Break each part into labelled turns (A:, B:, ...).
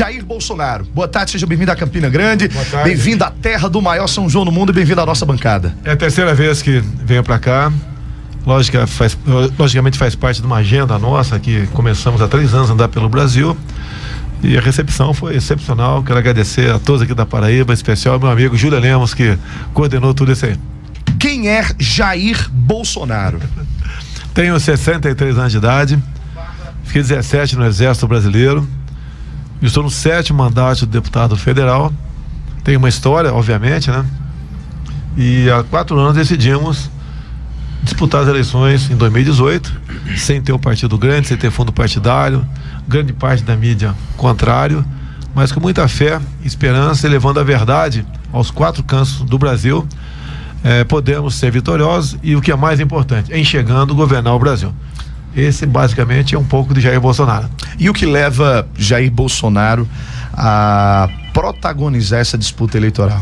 A: Jair Bolsonaro. Boa tarde, seja bem-vindo a Campina Grande.
B: Boa tarde.
A: Bem-vindo à terra do maior São João no mundo e bem-vindo à nossa bancada.
B: É a terceira vez que venho pra cá. Logicamente faz parte de uma agenda nossa que começamos há 3 anos a andar pelo Brasil. E a recepção foi excepcional. Quero agradecer a todos aqui da Paraíba, em especial ao meu amigo Júlio Lemos, que coordenou tudo isso aí.
A: Quem é Jair Bolsonaro?
B: Tenho 63 anos de idade, fiquei 17 no Exército Brasileiro, estou no 7º mandato de deputado federal. Tenho uma história, obviamente, né? E há 4 anos decidimos disputar as eleições em 2018, sem ter um partido grande, sem ter fundo partidário, grande parte da mídia contrário, mas com muita fé, esperança e levando a verdade aos 4 cantos do Brasil. Podemos ser vitoriosos e o que é mais importante, enxergando governar o Brasil. Esse basicamente é um pouco de Jair Bolsonaro.
A: E o que leva Jair Bolsonaro a protagonizar essa disputa eleitoral?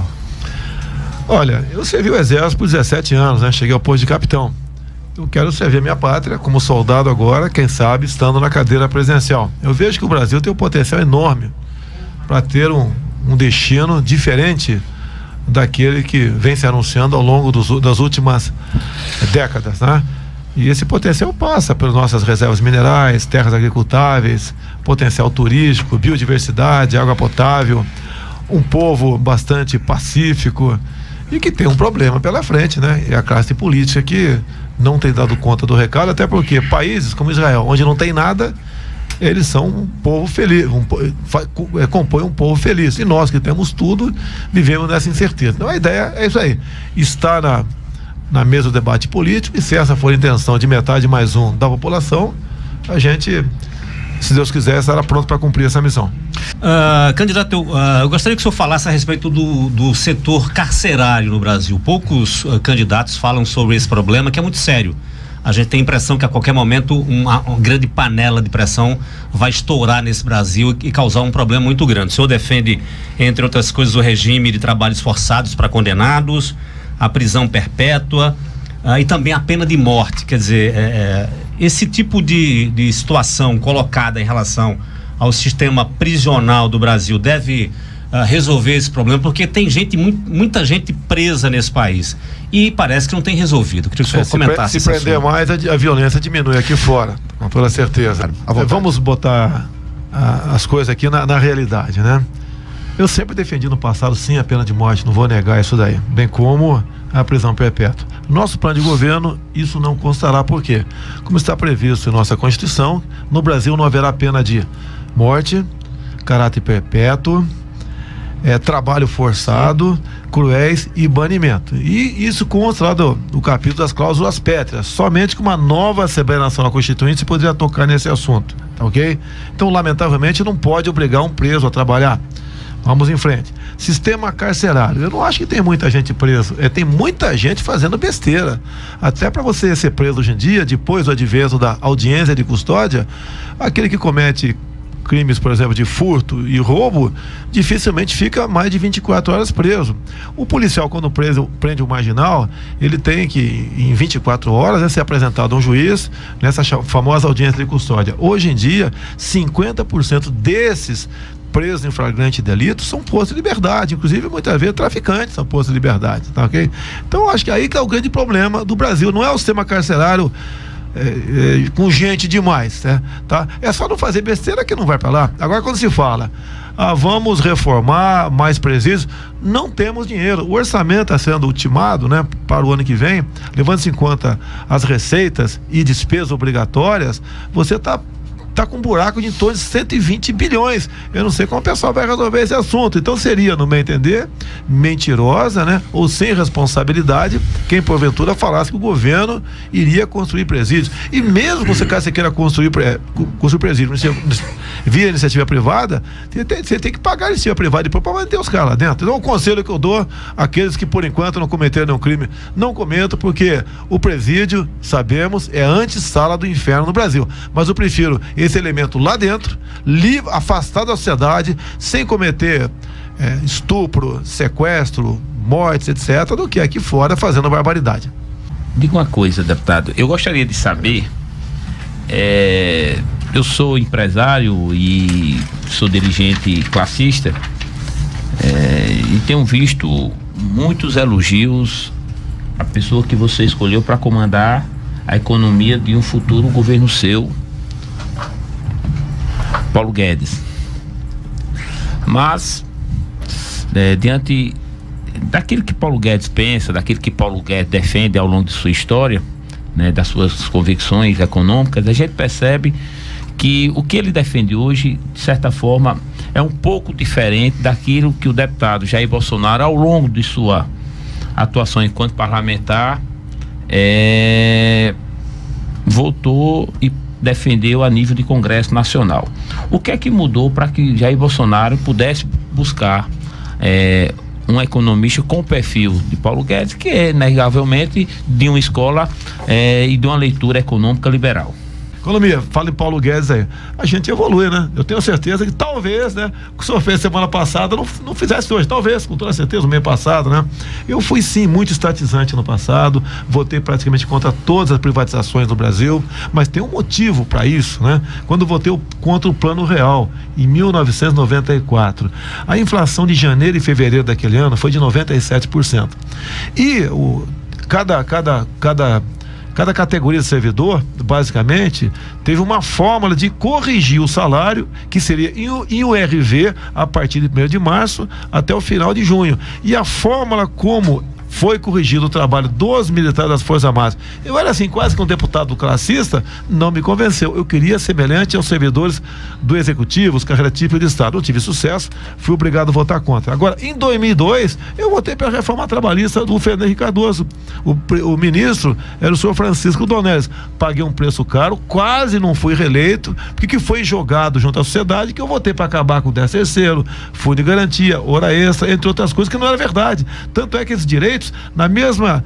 B: Olha, eu servi o Exército por 17 anos, né? Cheguei ao posto de capitão. Eu quero servir a minha pátria como soldado agora, quem sabe estando na cadeira presidencial. Eu vejo que o Brasil tem um potencial enorme para ter um destino diferente daquele que vem se anunciando ao longo das últimas décadas, né? E esse potencial passa pelas nossas reservas minerais, terras agricultáveis, potencial turístico, biodiversidade, água potável, um povo bastante pacífico e que tem um problema pela frente, né? É a classe política que não tem dado conta do recado, até porque países como Israel, onde não tem nada, eles são um povo feliz, compõem um povo feliz. E nós que temos tudo, vivemos nessa incerteza. Então a ideia é isso aí, estar na mesa do debate político, e se essa for a intenção de metade mais um da população, a gente, se Deus quiser, estará pronto para cumprir essa missão.
C: Candidato, eu gostaria que o senhor falasse a respeito do setor carcerário no Brasil. Poucos candidatos falam sobre esse problema, que é muito sério. A gente tem a impressão que a qualquer momento uma grande panela de pressão vai estourar nesse Brasil e causar um problema muito grande. O senhor defende, entre outras coisas, o regime de trabalhos forçados para condenados, a prisão perpétua e também a pena de morte. Quer dizer, esse tipo de situação colocada em relação ao sistema prisional do Brasil deve resolver esse problema, porque tem muita gente presa nesse país e parece que não tem resolvido. Queria que o senhor comentasse.
B: Se prender mais, a violência diminui aqui fora, com toda certeza. Vamos botar as coisas aqui na realidade, né? Eu sempre defendi no passado, sim, a pena de morte, não vou negar isso daí, bem como a prisão perpétua. Nosso plano de governo, isso não constará, por quê? Como está previsto em nossa Constituição, no Brasil não haverá pena de morte, caráter perpétuo, trabalho forçado, cruéis e banimento. E isso consta lá do capítulo das cláusulas pétreas. Somente com uma nova Assembleia Nacional Constituinte se poderia tocar nesse assunto, tá ok? Então, lamentavelmente, não pode obrigar um preso a trabalhar. Vamos em frente. Sistema carcerário. Eu não acho que tem muita gente preso. Tem muita gente fazendo besteira. Até para você ser preso hoje em dia, depois do advento da audiência de custódia, aquele que comete crimes, por exemplo, de furto e roubo, dificilmente fica mais de 24 horas preso. O policial, quando prende um marginal, ele tem que, em 24 horas, ser apresentado a um juiz nessa famosa audiência de custódia. Hoje em dia, 50% desses presos em flagrante delito são postos de liberdade, inclusive muitas vezes traficantes são postos de liberdade, tá ok? Então acho que aí que é o grande problema do Brasil, não é o sistema carcerário com gente demais, né? Tá? É só não fazer besteira que não vai para lá. Agora, quando se fala vamos reformar mais presídios, não temos dinheiro. O orçamento está sendo ultimado, né, para o ano que vem, levando-se em conta as receitas e despesas obrigatórias, você está com um buraco de em torno de 120 bilhões. Eu não sei como o pessoal vai resolver esse assunto. Então seria, no meu entender, mentirosa, né? Ou sem responsabilidade, quem porventura falasse que o governo iria construir presídios. E mesmo que você queira construir presídio via iniciativa privada, você tem que pagar a iniciativa privada para manter os caras lá dentro. Então o conselho que eu dou àqueles que por enquanto não cometeram nenhum crime, não cometam, porque o presídio, sabemos, é a antessala do inferno no Brasil. Mas eu prefiro esse elemento lá dentro, livre, afastado da sociedade, sem cometer estupro, sequestro, mortes, etc., do que aqui fora fazendo barbaridade.
D: Diga uma coisa, deputado, eu gostaria de saber eu sou empresário e sou dirigente classista, e tenho visto muitos elogios à pessoa que você escolheu para comandar a economia de um futuro governo seu, Paulo Guedes. Mas, diante daquilo que Paulo Guedes pensa, daquilo que Paulo Guedes defende ao longo de sua história, né, das suas convicções econômicas, a gente percebe que o que ele defende hoje, de certa forma, é um pouco diferente daquilo que o deputado Jair Bolsonaro, ao longo de sua atuação enquanto parlamentar, votou e defendeu a nível de Congresso Nacional. O que é que mudou para que Jair Bolsonaro pudesse buscar um economista com o perfil de Paulo Guedes, que é inegavelmente de uma escola e de uma leitura econômica liberal?
B: Economia, fala em Paulo Guedes aí. A gente evolui, né? Eu tenho certeza que talvez, né? O que o senhor fez semana passada não fizesse hoje. Talvez, com toda certeza, no mês passado, né? Eu fui sim muito estatizante no passado, votei praticamente contra todas as privatizações no Brasil, mas tem um motivo para isso, né? Quando votei contra o Plano Real, em 1994, a inflação de janeiro e fevereiro daquele ano foi de 97%. E cada categoria de servidor, basicamente, teve uma fórmula de corrigir o salário, que seria em URV, a partir de 1º de março até o final de junho. E a fórmula como foi corrigido o trabalho dos militares das Forças Armadas, eu era assim, quase que um deputado classista, não me convenceu. Eu queria semelhante aos servidores do Executivo, os carreira típica de Estado. Não tive sucesso, fui obrigado a votar contra. Agora, em 2002, eu votei pela reforma trabalhista do Fernando Henrique Cardoso. O ministro era o senhor Francisco Donelles. Paguei um preço caro, quase não fui reeleito, porque que foi jogado junto à sociedade que eu votei para acabar com o 13º, fundo de garantia, hora extra, entre outras coisas, que não era verdade. Tanto é que esses direitos, na mesma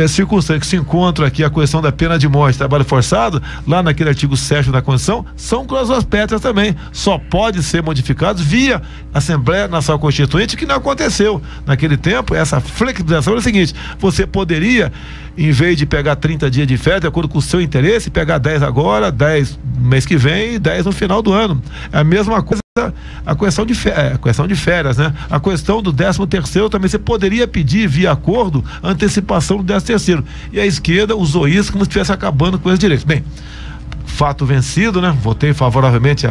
B: circunstância que se encontra aqui a questão da pena de morte, trabalho forçado, lá naquele artigo 7º da Constituição, são cláusulas pétreas também, só pode ser modificados via Assembleia Nacional Constituinte, que não aconteceu naquele tempo. Essa flexibilização é o seguinte: você poderia, em vez de pegar 30 dias de férias, de acordo com o seu interesse, pegar 10 agora, 10 no mês que vem e 10 no final do ano. É a mesma coisa a questão de férias, né? A questão do 13º também, você poderia pedir via acordo antecipação do 13º. E a esquerda usou isso como se estivesse acabando com os direitos. Bem, fato vencido, né? Votei favoravelmente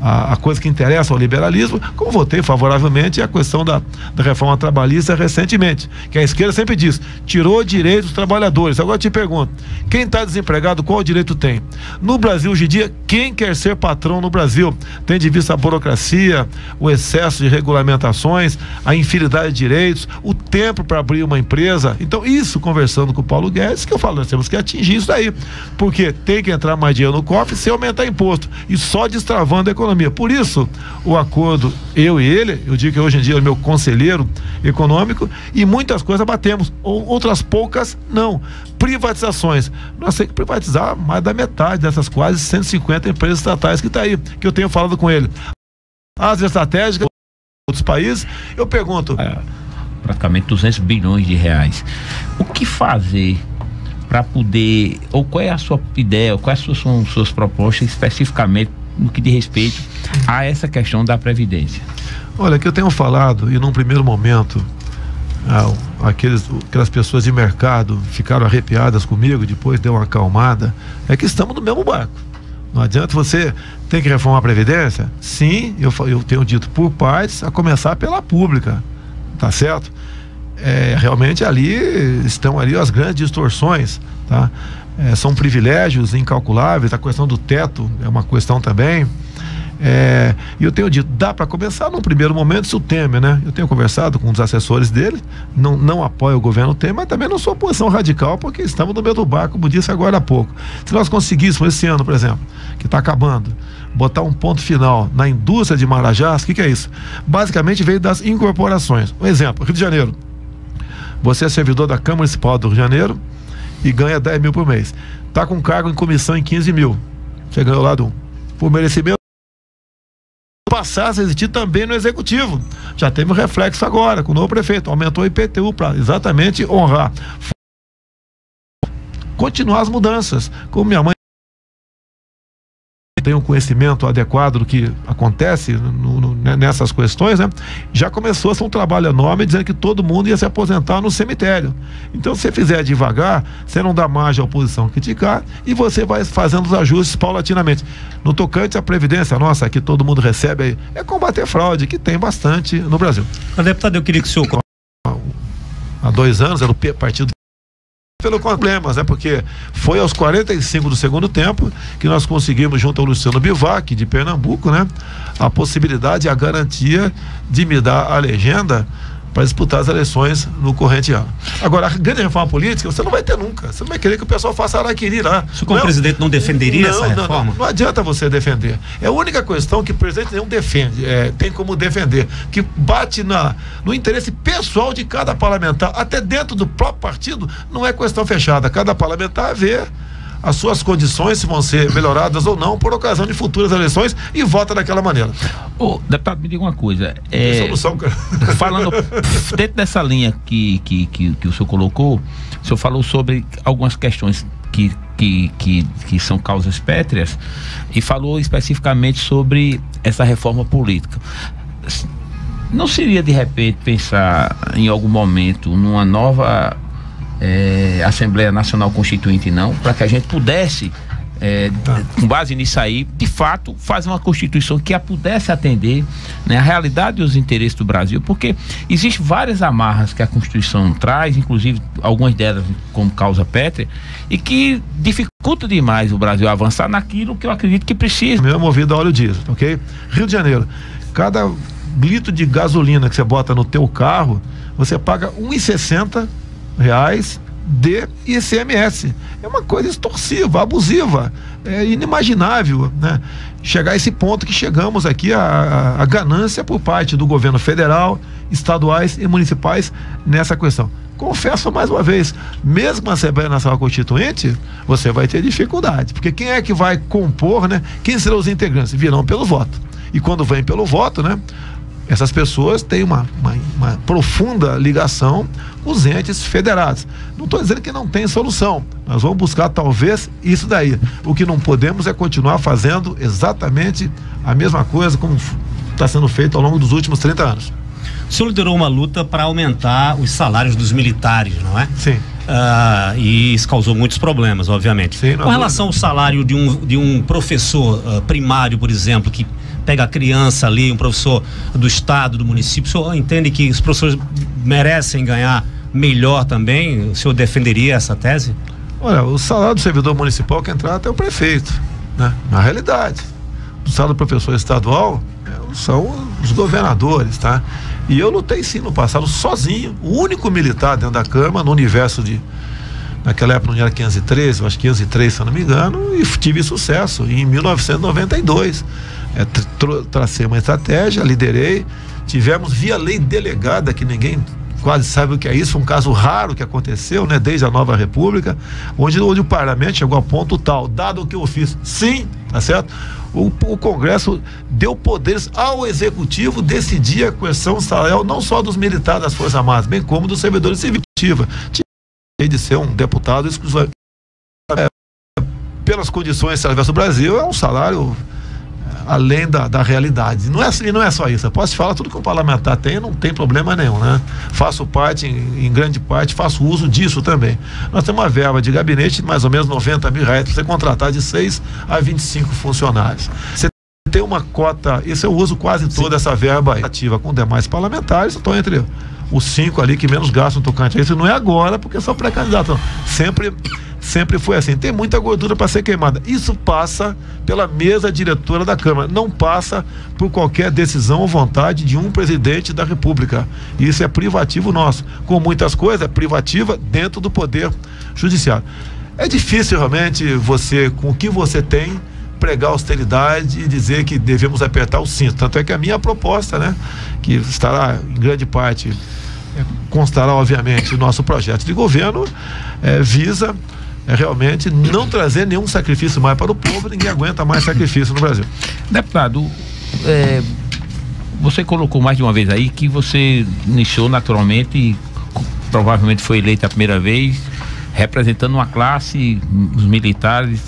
B: a coisa que interessa ao liberalismo, como votei favoravelmente a questão da reforma trabalhista recentemente, que a esquerda sempre diz, tirou direitos dos trabalhadores. Agora eu te pergunto, quem está desempregado, qual direito tem? No Brasil hoje em dia, quem quer ser patrão no Brasil? Tem de vista a burocracia, o excesso de regulamentações, a infinidade de direitos, o tempo para abrir uma empresa. Então isso, conversando com o Paulo Guedes, que eu falo, nós temos que atingir isso daí, porque tem que entrar mais dinheiro no cofre sem aumentar imposto, e só destravando a economia. Por isso, o acordo, eu e ele, eu digo que hoje em dia é meu conselheiro econômico, e muitas coisas batemos, outras poucas não. Privatizações, nós temos que privatizar mais da metade dessas quase 150 empresas estatais que está aí, que eu tenho falado com ele. As estratégicas de outros países, eu pergunto...
D: praticamente 200 bilhões de reais. O que fazer para poder, ou qual é a sua ideia, quais são suas propostas especificamente no que diz respeito a essa questão da Previdência?
B: Olha, que eu tenho falado, e num primeiro momento aquelas pessoas de mercado ficaram arrepiadas comigo, depois deu uma acalmada, é que estamos no mesmo barco. Não adianta você ter que reformar a Previdência? Sim, eu tenho dito por partes, a começar pela pública, tá certo? Realmente estão ali as grandes distorções, tá? São privilégios incalculáveis, a questão do teto é uma questão também. E eu tenho dito, dá para começar num primeiro momento, se o Temer, né? Eu tenho conversado com os assessores dele, não apoio o governo Temer, mas também não sou oposição radical, porque estamos no mesmo barco, como disse agora há pouco. Se nós conseguíssemos esse ano, por exemplo, que está acabando, botar um ponto final na indústria de Marajás, o que é isso? Basicamente veio das incorporações. Um exemplo, Rio de Janeiro. Você é servidor da Câmara Municipal do Rio de Janeiro e ganha 10 mil por mês. Está com cargo em comissão em 15 mil. Você ganhou lá por merecimento. Passasse a existir também no Executivo. Já teve um reflexo agora com o novo prefeito. Aumentou o IPTU para exatamente honrar. Continuar as mudanças. Como minha mãe tem um conhecimento adequado do que acontece nessas questões, né? Já começou a ser um trabalho enorme dizendo que todo mundo ia se aposentar no cemitério. Então, se você fizer devagar, você não dá margem à oposição criticar e você vai fazendo os ajustes paulatinamente. No tocante à Previdência, nossa, que todo mundo recebe aí, é combater fraude, que tem bastante no Brasil.
C: Deputado, eu queria que o senhor...
B: Há 2 anos, era o partido pelo problemas, né? Porque foi aos 45 do segundo tempo que nós conseguimos, junto ao Luciano Bivac, de Pernambuco, né? A possibilidade e a garantia de me dar a legenda para disputar as eleições no corrente ano. Agora, a grande reforma política você não vai ter nunca. Você não vai querer que o pessoal faça araquiri lá.
C: O senhor, como presidente, não defenderia essa reforma?
B: Não adianta você defender. É a única questão que o presidente não defende, tem como defender, que bate no interesse pessoal de cada parlamentar, até dentro do próprio partido, não é questão fechada. Cada parlamentar vê as suas condições, se vão ser melhoradas ou não, por ocasião de futuras eleições, e vota daquela maneira.
D: Ô, deputado, me diga uma coisa.
B: Solução, cara.
D: Falando dentro dessa linha que o senhor colocou, o senhor falou sobre algumas questões que são causas pétreas e falou especificamente sobre essa reforma política. Não seria, de repente, pensar em algum momento numa nova Assembleia Nacional Constituinte, não, para que a gente pudesse, com base nisso aí, de fato, fazer uma Constituição que a pudesse atender, né, a realidade e os interesses do Brasil, porque existem várias amarras que a Constituição traz, inclusive algumas delas como causa pétrea, e que dificulta demais o Brasil avançar naquilo que eu acredito que precisa.
B: Meu movido a óleo diesel, ok? Rio de Janeiro, cada litro de gasolina que você bota no teu carro, você paga R$1,60 de ICMS. É uma coisa extorsiva, abusiva, é inimaginável, né? Chegar a esse ponto que chegamos aqui, a ganância por parte do governo federal, estaduais e municipais nessa questão. Confesso mais uma vez, mesmo a Assembleia Nacional Constituinte, você vai ter dificuldade, porque quem é que vai compor, né? Quem serão os integrantes? Virão pelo voto. E quando vem pelo voto, né? Essas pessoas têm uma profunda ligação com os entes federados. Não estou dizendo que não tem solução. Nós vamos buscar talvez isso daí. O que não podemos é continuar fazendo exatamente a mesma coisa como está sendo feito ao longo dos últimos 30 anos.
C: O senhor liderou uma luta para aumentar os salários dos militares, não é?
B: Sim.
C: E isso causou muitos problemas, obviamente.
B: Sim,
C: com relação ao salário de um professor primário, por exemplo, que pega a criança ali, um professor do estado, do município, o senhor entende que os professores merecem ganhar melhor também? O senhor defenderia essa tese?
B: Olha, o salário do servidor municipal que entrar até o prefeito, né? Na realidade, o salário do professor estadual são os governadores, tá? E eu lutei sim no passado sozinho, o único militar dentro da Câmara, no universo naquela época não era 513, eu acho 503, se eu não me engano, e tive sucesso em 1992. Tracei uma estratégia, liderei, tivemos via lei delegada, que ninguém quase sabe o que é isso, foi um caso raro que aconteceu, né, desde a nova república, onde o parlamento chegou a ponto tal, dado o que eu fiz, sim, tá certo? O Congresso deu poderes ao Executivo decidir a questão salarial não só dos militares das Forças Armadas, bem como dos servidores civis. Tinha de ser um deputado exclusivo. Pelas condições salariais do Brasil, é um salário além da realidade. E não é só isso. Eu posso te falar tudo que o parlamentar tem, não tem problema nenhum, né? Faço parte, em grande parte, faço uso disso também. Nós temos uma verba de gabinete de mais ou menos R$90 mil para você contratar de 6 a 25 funcionários. Você tem uma cota, isso eu uso quase toda essa verba ativa com demais parlamentares, estou entre os 5 ali que menos gastam no tocante. Isso não é agora, porque são pré-candidatos. Sempre foi assim. Tem muita gordura para ser queimada. Isso passa pela mesa diretora da Câmara, não passa por qualquer decisão ou vontade de um presidente da República. Isso é privativo nosso. Com muitas coisas, é privativa dentro do Poder Judiciário. É difícil realmente você, com o que você tem, pregar austeridade e dizer que devemos apertar o cinto. Tanto é que a minha proposta, né, que estará em grande parte, constará obviamente o nosso projeto de governo, visa realmente não trazer nenhum sacrifício mais para o povo. Ninguém aguenta mais sacrifício no Brasil.
D: Deputado, você colocou mais de uma vez aí que você iniciou naturalmente e provavelmente foi eleito a primeira vez representando uma classe, os militares,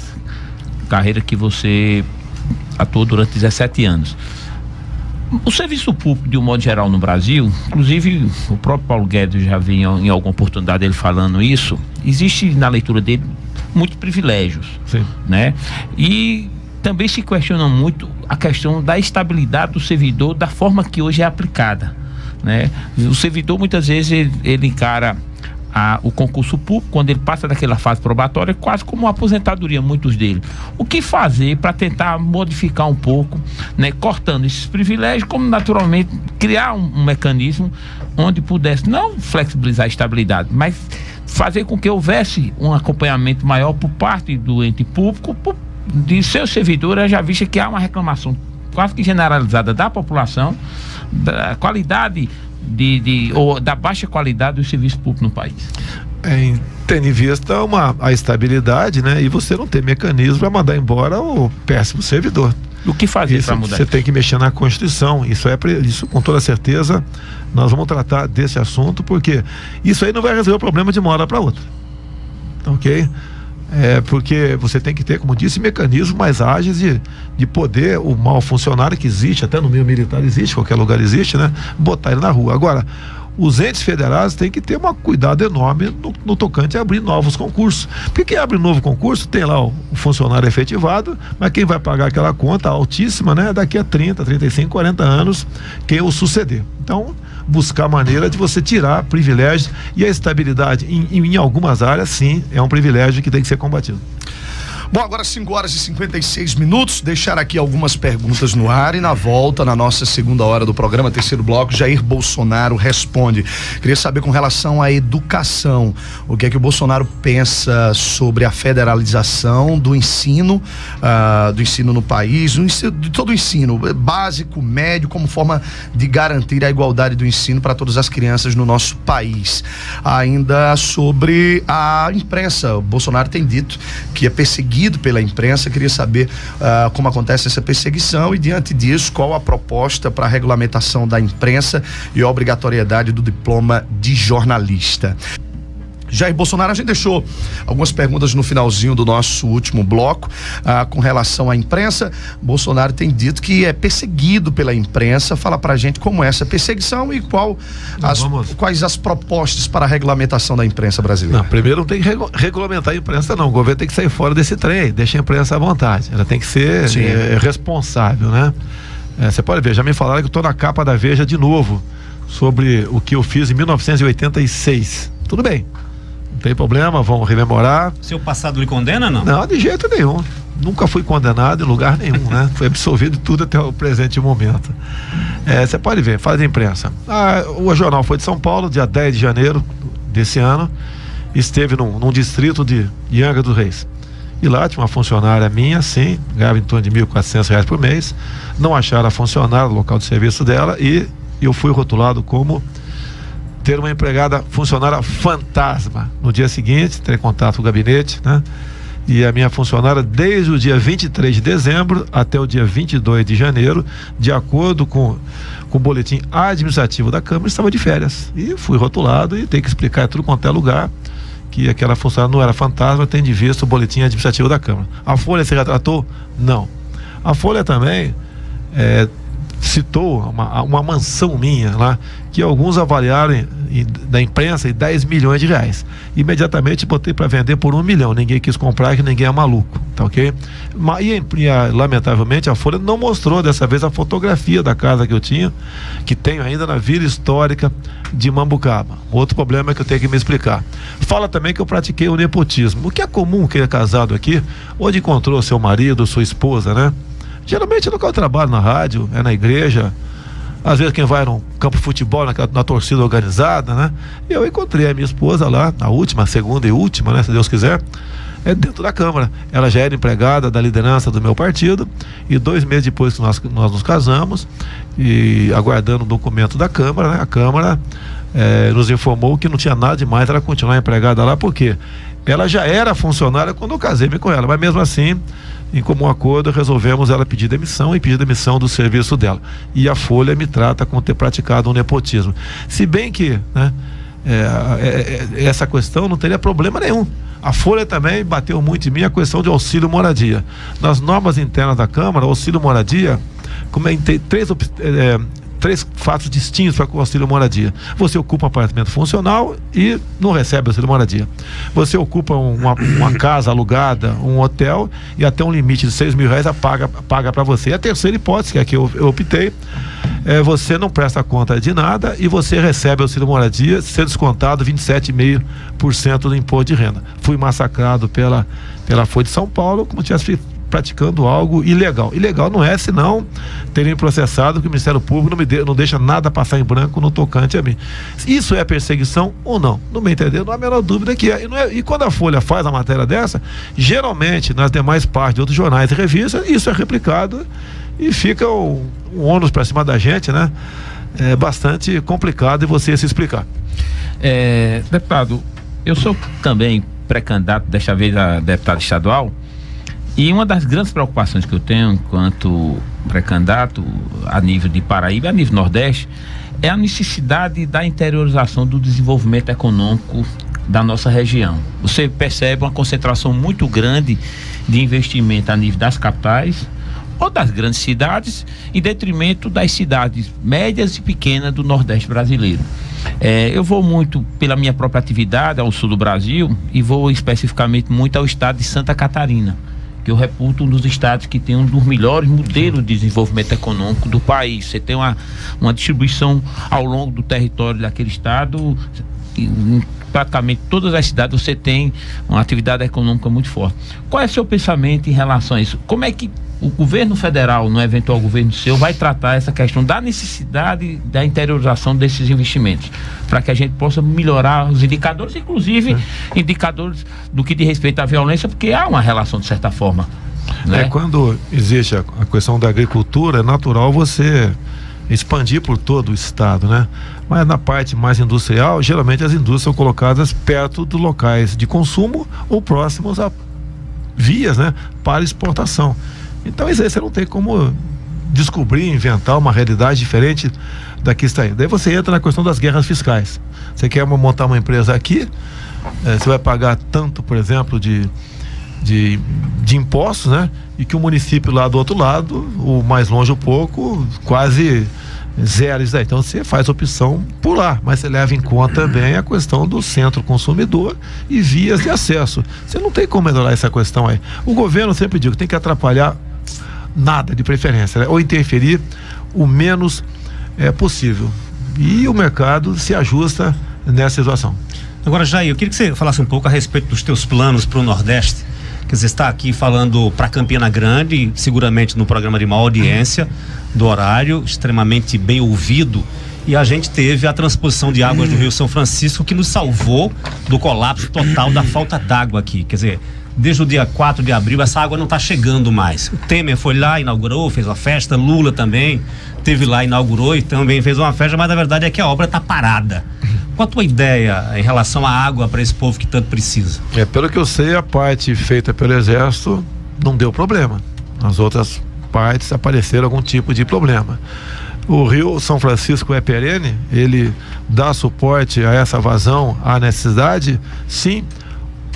D: carreira que você atuou durante 17 anos. O serviço público, de um modo geral, no Brasil, inclusive o próprio Paulo Guedes já vinha em alguma oportunidade ele falando isso, existe na leitura dele muitos privilégios,
B: sim,
D: né? E também se questiona muito a questão da estabilidade do servidor da forma que hoje é aplicada, né? O servidor muitas vezes ele encara o concurso público, quando ele passa daquela fase probatória, quase como uma aposentadoria, muitos deles. O que fazer para tentar modificar um pouco, né, cortando esses privilégios, como naturalmente criar um mecanismo onde pudesse não flexibilizar a estabilidade, mas fazer com que houvesse um acompanhamento maior por parte do ente público de seus servidores, já vista que há uma reclamação quase que generalizada da população da qualidade ou da baixa qualidade do serviço público no país.
B: Tendo em vista a estabilidade, né? E você não tem mecanismo para mandar embora o péssimo servidor.
D: O que fazer para mudar?
B: Você tem que mexer na Constituição. Isso com toda certeza nós vamos tratar desse assunto, porque isso aí não vai resolver o problema de uma hora para outra. Ok? Porque você tem que ter, como disse, mecanismos mais ágeis de poder o mau funcionário que existe, até no meio militar existe, qualquer lugar existe, né? Botar ele na rua. Agora, os entes federais têm que ter um cuidado enorme no tocante a abrir novos concursos. Porque quem abre um novo concurso tem lá o funcionário efetivado, mas quem vai pagar aquela conta altíssima, né? Daqui a 30, 35, 40 anos, quem o suceder. Então, buscar maneira de você tirar privilégios, e a estabilidade em algumas áreas, sim, é um privilégio que tem que ser combatido.
A: Bom, agora 5h56, deixar aqui algumas perguntas no ar e na volta, na nossa segunda hora do programa, terceiro bloco, Jair Bolsonaro responde. Queria saber com relação à educação, o que é que o Bolsonaro pensa sobre a federalização do ensino no país, de todo o ensino, básico, médio, como forma de garantir a igualdade do ensino para todas as crianças no nosso país. Ainda sobre a imprensa, o Bolsonaro tem dito que é perseguido pela imprensa. Queria saber como acontece essa perseguição e, diante disso, qual a proposta para a regulamentação da imprensa e a obrigatoriedade do diploma de jornalista. Jair Bolsonaro, a gente deixou algumas perguntas no finalzinho do nosso último bloco com relação à imprensa. Bolsonaro tem dito que é perseguido pela imprensa. Fala pra gente como é essa perseguição e quais as propostas para a regulamentação da imprensa brasileira.
B: Não, primeiro não tem que regulamentar a imprensa, não. O governo tem que sair fora desse trem, deixa a imprensa à vontade. Ela tem que ser responsável, né? Você pode ver, já me falaram que eu estou na capa da Veja de novo sobre o que eu fiz em 1986. Tudo bem. Não tem problema, vamos rememorar.
C: Seu passado lhe condena, não?
B: Não, de jeito nenhum. Nunca fui condenado em lugar nenhum, né? Fui absolvido de tudo até o presente momento. Você pode ver, fala de imprensa. O jornal foi de São Paulo, dia 10 de janeiro desse ano. Esteve num distrito de Angra dos Reis. E lá tinha uma funcionária minha, sim, ganhava em torno de R$1.400 por mês. Não acharam a funcionária, o local de serviço dela, e eu fui rotulado como ter uma empregada funcionária fantasma. No dia seguinte, terei contato com o gabinete, né? E a minha funcionária, desde o dia 23 de dezembro até o dia 22 de janeiro, de acordo com o boletim administrativo da Câmara, estava de férias. E fui rotulado e tem que explicar em tudo quanto é lugar que aquela funcionária não era fantasma, tendo em vista o boletim administrativo da Câmara. A Folha se retratou? Não. A Folha também citou uma mansão minha lá, que alguns avaliaram da imprensa em R$10 milhões. Imediatamente botei para vender por R$1 milhão. Ninguém quis comprar, que ninguém é maluco, tá ok? Lamentavelmente a Folha não mostrou dessa vez a fotografia da casa que eu tinha, que tenho ainda na Vila Histórica de Mambucaba. Outro problema é que eu tenho que me explicar. Fala também que eu pratiquei o nepotismo, o que é comum quem é casado aqui, onde encontrou seu marido, sua esposa, né? Geralmente no local de trabalho, na rádio, na igreja, às vezes quem vai no campo de futebol, na torcida organizada, né? Eu encontrei a minha esposa lá, na última, segunda e última, né? Se Deus quiser, dentro da Câmara. Ela já era empregada da liderança do meu partido, e 2 meses depois que nós nos casamos, e aguardando o documento da Câmara, né? A Câmara nos informou que não tinha nada demais ela continuar empregada lá, porque ela já era funcionária quando eu casei-me com ela, mas mesmo assim, em comum acordo, resolvemos ela pedir demissão e pedir demissão do serviço dela. E a Folha me trata com ter praticado um nepotismo. Se bem que, né, essa questão, não teria problema nenhum. A Folha também bateu muito em mim a questão de auxílio moradia. Nas normas internas da Câmara, o auxílio moradia, tem três fatos distintos para o auxílio moradia. Você ocupa um apartamento funcional e não recebe auxílio moradia. Você ocupa uma casa alugada, um hotel, e até um limite de R$6.000 paga para você. E a terceira hipótese, que é a que eu optei, você não presta conta de nada e você recebe auxílio moradia, ser descontado 27,5% do imposto de renda. Fui massacrado pela Folha de São Paulo como se tivesse praticando algo ilegal. Ilegal não é, senão teria me processado, que o Ministério Público não deixa nada passar em branco no tocante a mim. Isso é perseguição ou não? No meu entender, não há a menor dúvida que é. E quando a Folha faz a matéria dessa, geralmente nas demais partes de outros jornais e revistas, isso é replicado e fica um ônus para cima da gente, né? É bastante complicado de você se explicar.
D: Deputado, eu sou também pré-candidato, desta vez a deputado estadual, e uma das grandes preocupações que eu tenho enquanto pré-candidato a nível de Paraíba, a nível Nordeste, é a necessidade da interiorização do desenvolvimento econômico da nossa região. Você percebe uma concentração muito grande de investimento a nível das capitais ou das grandes cidades, em detrimento das cidades médias e pequenas do Nordeste brasileiro. Eu vou muito pela minha própria atividade ao sul do Brasil e vou especificamente muito ao estado de Santa Catarina, que eu reputo um dos estados que tem um dos melhores modelos de desenvolvimento econômico do país. Você tem uma distribuição ao longo do território daquele estado, em praticamente todas as cidades você tem uma atividade econômica muito forte. Qual é o seu pensamento em relação a isso? Como é que o governo federal, no eventual governo seu, vai tratar essa questão da necessidade da interiorização desses investimentos, para que a gente possa melhorar os indicadores, inclusive indicadores do que diz respeito à violência, porque há uma relação de certa forma, né?
B: Quando existe a questão da agricultura, é natural você expandir por todo o estado, né? Mas na parte mais industrial, geralmente as indústrias são colocadas perto dos locais de consumo ou próximos a vias, né, para exportação. Então isso aí você não tem como descobrir, inventar uma realidade diferente da que está aí. Daí você entra na questão das guerras fiscais. Você quer montar uma empresa aqui, você vai pagar tanto, por exemplo, de impostos, né? E que o município lá do outro lado, o mais longe um pouco, quase zero isso daí. Então você faz opção por lá, mas você leva em conta também a questão do centro consumidor e vias de acesso. Você não tem como melhorar essa questão aí. O governo, sempre digo, tem que atrapalhar nada de preferência, né? Ou interferir o menos possível. E o mercado se ajusta nessa situação.
C: Agora, Jair, eu queria que você falasse um pouco a respeito dos teus planos para o Nordeste. Quer dizer, você está aqui falando para Campina Grande, seguramente no programa de maior audiência, do horário, extremamente bem ouvido. E a gente teve a transposição de águas do Rio São Francisco, que nos salvou do colapso total da falta d'água aqui. Quer dizer, desde o dia 4 de abril, essa água não está chegando mais. O Temer foi lá, inaugurou, fez uma festa, Lula também teve lá, inaugurou e também fez uma festa, mas a verdade é que a obra está parada. Qual a tua ideia em relação à água para esse povo que tanto precisa?
B: Pelo que eu sei, a parte feita pelo Exército não deu problema. As outras partes apareceram algum tipo de problema. O Rio São Francisco é perene? Ele dá suporte a essa vazão, à necessidade? Sim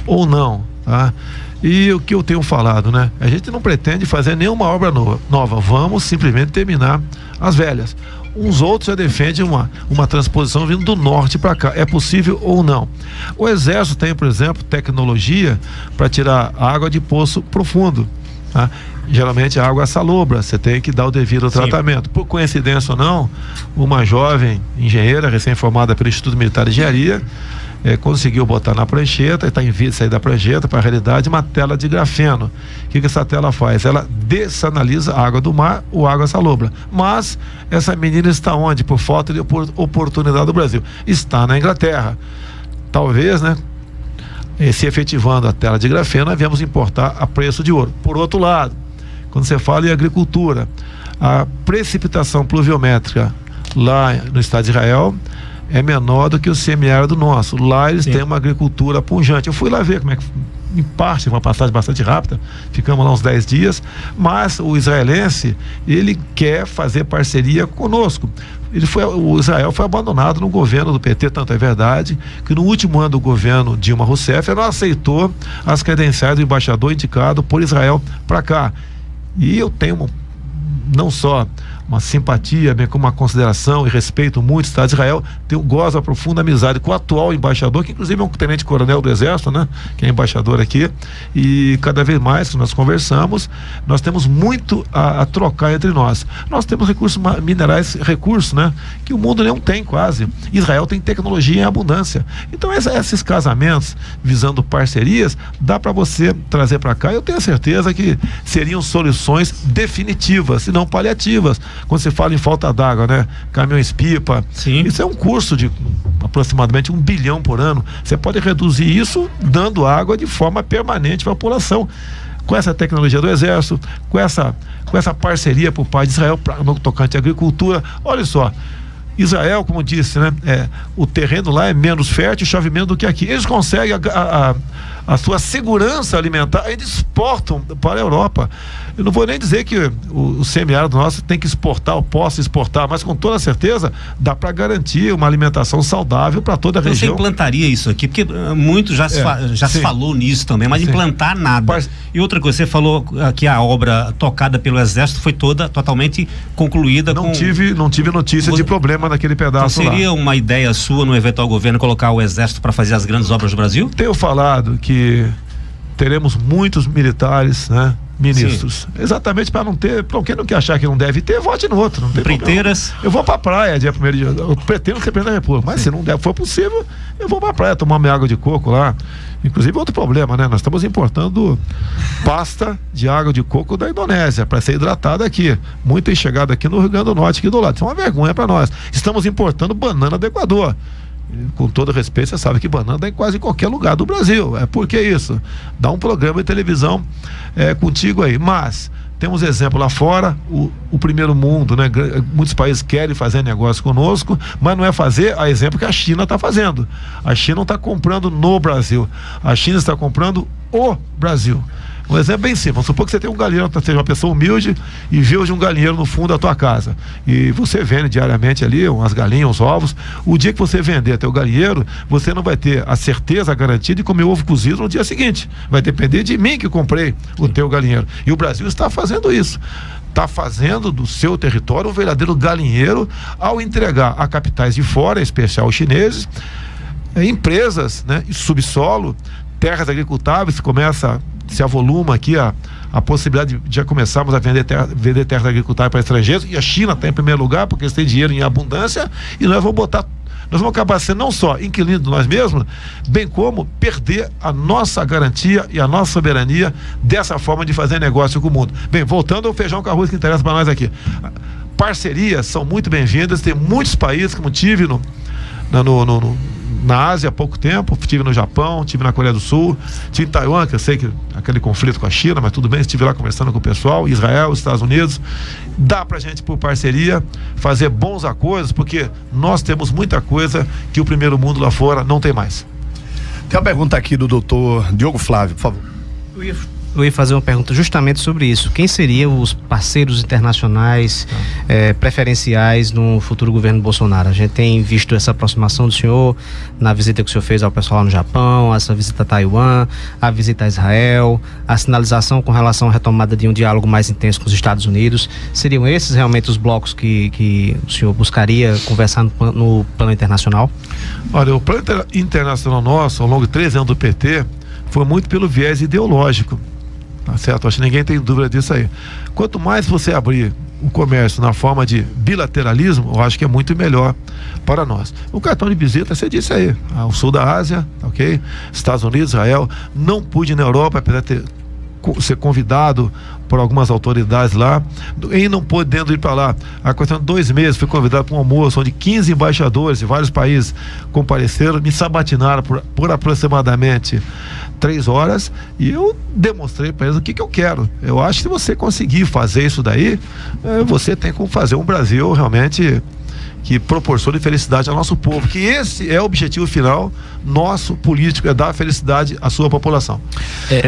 B: ou não? Tá? E o que eu tenho falado, né? A gente não pretende fazer nenhuma obra nova. Vamos simplesmente terminar as velhas. Uns outros já defendem uma transposição vindo do norte para cá. É possível ou não? O Exército tem, por exemplo, tecnologia para tirar água de poço profundo, tá? Geralmente a água é salobra, você tem que dar o devido tratamento. Por coincidência ou não, uma jovem engenheira recém-formada pelo Instituto Militar de Engenharia conseguiu botar na prancheta, está em via de sair da prancheta para a realidade, uma tela de grafeno. O que essa tela faz? Ela dessanaliza a água do mar ou água salobra. Mas essa menina está onde? Por falta de oportunidade do Brasil. Está na Inglaterra. Talvez, né? Se efetivando a tela de grafeno, nós viemos importar a preço de ouro. Por outro lado, quando você fala em agricultura, a precipitação pluviométrica lá no estado de Israel é menor do que o semiárido nosso. Lá eles têm uma agricultura pujante. Eu fui lá ver como é que em parte, uma passagem bastante rápida, ficamos lá uns 10 dias, mas o israelense, ele quer fazer parceria conosco. O Israel foi abandonado no governo do PT, tanto é verdade que no último ano do governo Dilma Rousseff não aceitou as credenciais do embaixador indicado por Israel para cá. E eu tenho não só uma simpatia, bem como uma consideração e respeito muito do Estado de Israel, gozo a profunda amizade com o atual embaixador, que inclusive é um tenente-coronel do Exército, né? Que é embaixador aqui, e cada vez mais que nós conversamos, nós temos muito a trocar entre nós. Nós temos recursos minerais, né? Que o mundo não tem quase. Israel tem tecnologia em abundância. Então esses casamentos visando parcerias, dá para você trazer para cá. Eu tenho certeza que seriam soluções definitivas, se não paliativas. Quando você fala em falta d'água, né? Caminhões-pipa.
C: Sim.
B: Isso é um custo de aproximadamente 1 bilhão por ano. Você pode reduzir isso dando água de forma permanente para a população. Com essa tecnologia do Exército, com essa parceria por parte de Israel no tocante à agricultura. Olha só, Israel, como disse, né? O terreno lá é menos fértil, chove menos do que aqui. Eles conseguem a sua segurança alimentar, eles exportam para a Europa. Eu não vou nem dizer que o semiárido nosso tem que exportar ou possa exportar, mas com toda certeza dá para garantir uma alimentação saudável para toda a região.
C: Você implantaria isso aqui? Porque muito já se falou nisso também, mas implantar nada. E outra coisa, você falou que a obra tocada pelo Exército foi totalmente concluída.
B: Não tive notícia de problema naquele pedaço
C: então, seria uma ideia sua no eventual governo colocar o Exército para fazer as grandes obras do Brasil?
B: Tenho falado que teremos muitos militares, né? Ministros. Sim. Exatamente para não ter, para quem não quer achar que não deve ter, vote no outro. Não tem
C: Empreiteiras.
B: Problema. Eu vou para a praia dia 1º de janeiro. Eu pretendo ser presidente da República, mas se não for possível, eu vou para a praia tomar minha água de coco lá. Inclusive outro problema, né? Nós estamos importando pasta de água de coco da Indonésia para ser hidratada aqui. Muito tem chegado aqui no Rio Grande do Norte, aqui do lado. Isso é uma vergonha para nós. Estamos importando banana do Equador. Com todo respeito, você sabe que banana dá em quase qualquer lugar do Brasil. Por que isso? Dá um programa de televisão contigo aí. Mas temos exemplo lá fora, o primeiro mundo, né? Muitos países querem fazer negócio conosco, mas não é fazer a exemplo que a China está fazendo. A China não está comprando no Brasil, a China está comprando o Brasil. Um exemplo bem simples, vamos supor que você tem um galinheiro, seja uma pessoa humilde e vê hoje um galinheiro no fundo da tua casa e você vende diariamente ali umas galinhas, uns ovos. O dia que você vender teu galinheiro, você não vai ter a certeza, a garantia de comer ovo cozido no dia seguinte. Vai depender de mim que comprei o teu galinheiro. E o Brasil está fazendo isso. Está fazendo do seu território um verdadeiro galinheiro ao entregar a capitais de fora, em especial os chineses, empresas, né, subsolo, terras agricultáveis, se avoluma aqui a possibilidade de já começarmos a vender terras agricultáveis para estrangeiros, e a China está em primeiro lugar porque eles têm dinheiro em abundância, e nós vamos acabar sendo não só inquilinos de nós mesmos, bem como perder a nossa garantia e a nossa soberania dessa forma de fazer negócio com o mundo. Bem, voltando ao feijão com arroz que interessa para nós aqui. Parcerias são muito bem-vindas, tem muitos países, como tive na Ásia há pouco tempo, estive no Japão, estive na Coreia do Sul, estive em Taiwan, que eu sei que aquele conflito com a China, mas tudo bem, estive lá conversando com o pessoal, Israel, Estados Unidos. Dá pra gente, por parceria, fazer bons acordos, porque nós temos muita coisa que o primeiro mundo lá fora não tem mais.
A: Tem uma pergunta aqui do doutor Diogo Flávio, por favor.
E: Eu ia fazer uma pergunta justamente sobre isso. Quem seriam os parceiros internacionais preferenciais no futuro governo Bolsonaro? A gente tem visto essa aproximação do senhor na visita que o senhor fez ao pessoal lá no Japão, essa visita a Taiwan, a visita a Israel, a sinalização com relação à retomada de um diálogo mais intenso com os Estados Unidos. Seriam esses realmente os blocos que o senhor buscaria conversar no plano internacional?
B: Olha, o plano internacional nosso, ao longo de 13 anos do PT, foi muito pelo viés ideológico. Tá certo? Acho que ninguém tem dúvida disso aí. Quanto mais você abrir o comércio na forma de bilateralismo, eu acho que é muito melhor para nós. O cartão de visita, você disse aí, o sul da Ásia, ok? Estados Unidos, Israel. Não pude ir na Europa, apesar de ser convidado por algumas autoridades lá, e não podendo ir para lá. A questão de 2 meses, fui convidado para um almoço onde 15 embaixadores de vários países compareceram, me sabatinaram por aproximadamente 3 horas, e eu demonstrei para eles o que eu quero. Eu acho que se você conseguir fazer isso daí, você tem como fazer um Brasil realmente que proporcione felicidade ao nosso povo, que esse é o objetivo final nosso político, é dar felicidade à sua população.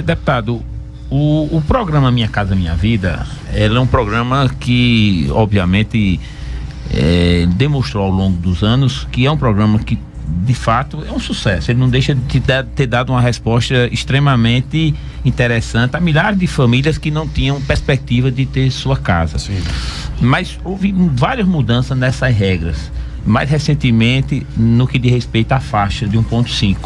D: Deputado, o programa Minha Casa Minha Vida, ele é um programa que obviamente demonstrou ao longo dos anos que é um programa que de fato é um sucesso. Ele não deixa de ter dado uma resposta extremamente interessante a milhares de famílias que não tinham perspectiva de ter sua casa. Sim. Mas houve várias mudanças nessas regras, mais recentemente no que diz respeito à faixa de 1,5,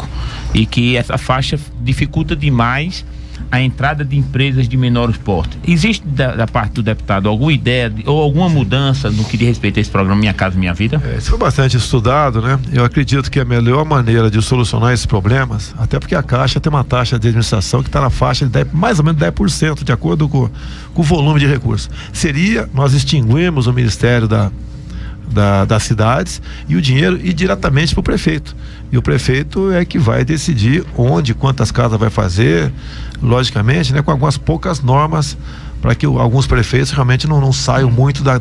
D: e que essa faixa dificulta demais a entrada de empresas de menor porte. Existe da parte do deputado alguma ideia ou alguma mudança no que diz respeito a esse programa Minha Casa Minha Vida?
B: Isso foi bastante estudado, né? Eu acredito que a melhor maneira de solucionar esses problemas, até porque a Caixa tem uma taxa de administração que está na faixa de mais ou menos 10%, de acordo com o volume de recursos, seria nós extinguirmos o Ministério das cidades e o dinheiro ir diretamente para o prefeito. E o prefeito é que vai decidir onde, quantas casas vai fazer, logicamente, né, com algumas poucas normas para que alguns prefeitos realmente não saiam muito da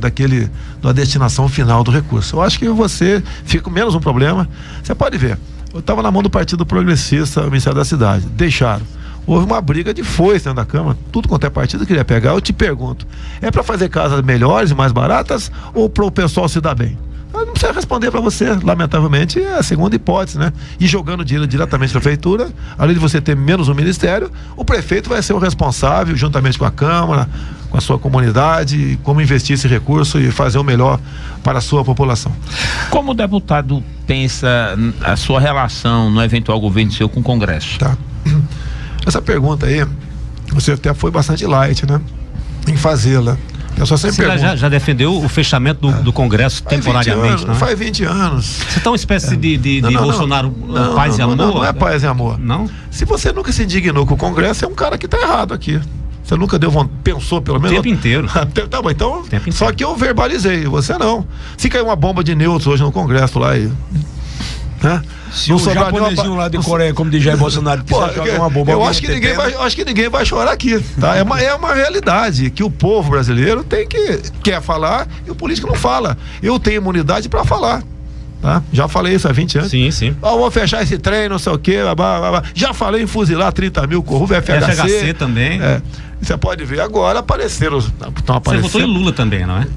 B: destinação final do recurso. Eu acho que você fica com menos um problema. Você pode ver, eu estava na mão do Partido Progressista, o Ministério da Cidade, deixaram. Houve uma briga de foice dentro da Câmara, tudo quanto é partido queria pegar. Eu te pergunto, é para fazer casas melhores e mais baratas ou para o pessoal se dar bem? Eu não precisa responder para você, lamentavelmente é a segunda hipótese, né? E jogando dinheiro diretamente na prefeitura, além de você ter menos um ministério, o prefeito vai ser o responsável, juntamente com a Câmara, com a sua comunidade, como investir esse recurso e fazer o melhor para a sua população.
D: Como o deputado pensa a sua relação no eventual governo seu com o Congresso?
B: Tá. Essa pergunta aí, você até foi bastante light, né? Em fazê-la. Eu só sempre
C: já defendeu o fechamento do Congresso temporariamente,
B: não? Faz 20 anos.
C: Você tá uma espécie de Bolsonaro paz e amor?
B: Não é paz e amor.
C: Não?
B: Se você nunca se indignou com o Congresso, é um cara que tá errado aqui. Você nunca pensou pelo menos?
C: O tempo inteiro.
B: Tá bom, então, só que eu verbalizei, você não. Se cair uma bomba de neutros hoje no Congresso lá e... Né?
F: Se o japonesinho lá de Coreia, como diz Jair Bolsonaro, jogar uma bomba,
B: eu acho que ninguém vai chorar aqui, tá? É uma realidade que o povo brasileiro quer falar e o político não fala. Eu tenho imunidade para falar, tá? Já falei isso há 20 anos.
C: Sim, sim.
B: Vou fechar esse trem, não sei o quê, já falei em fuzilar 30 mil corruptos,
C: FHC também.
B: Você pode ver agora apareceram.
C: Você votou em Lula também, não é?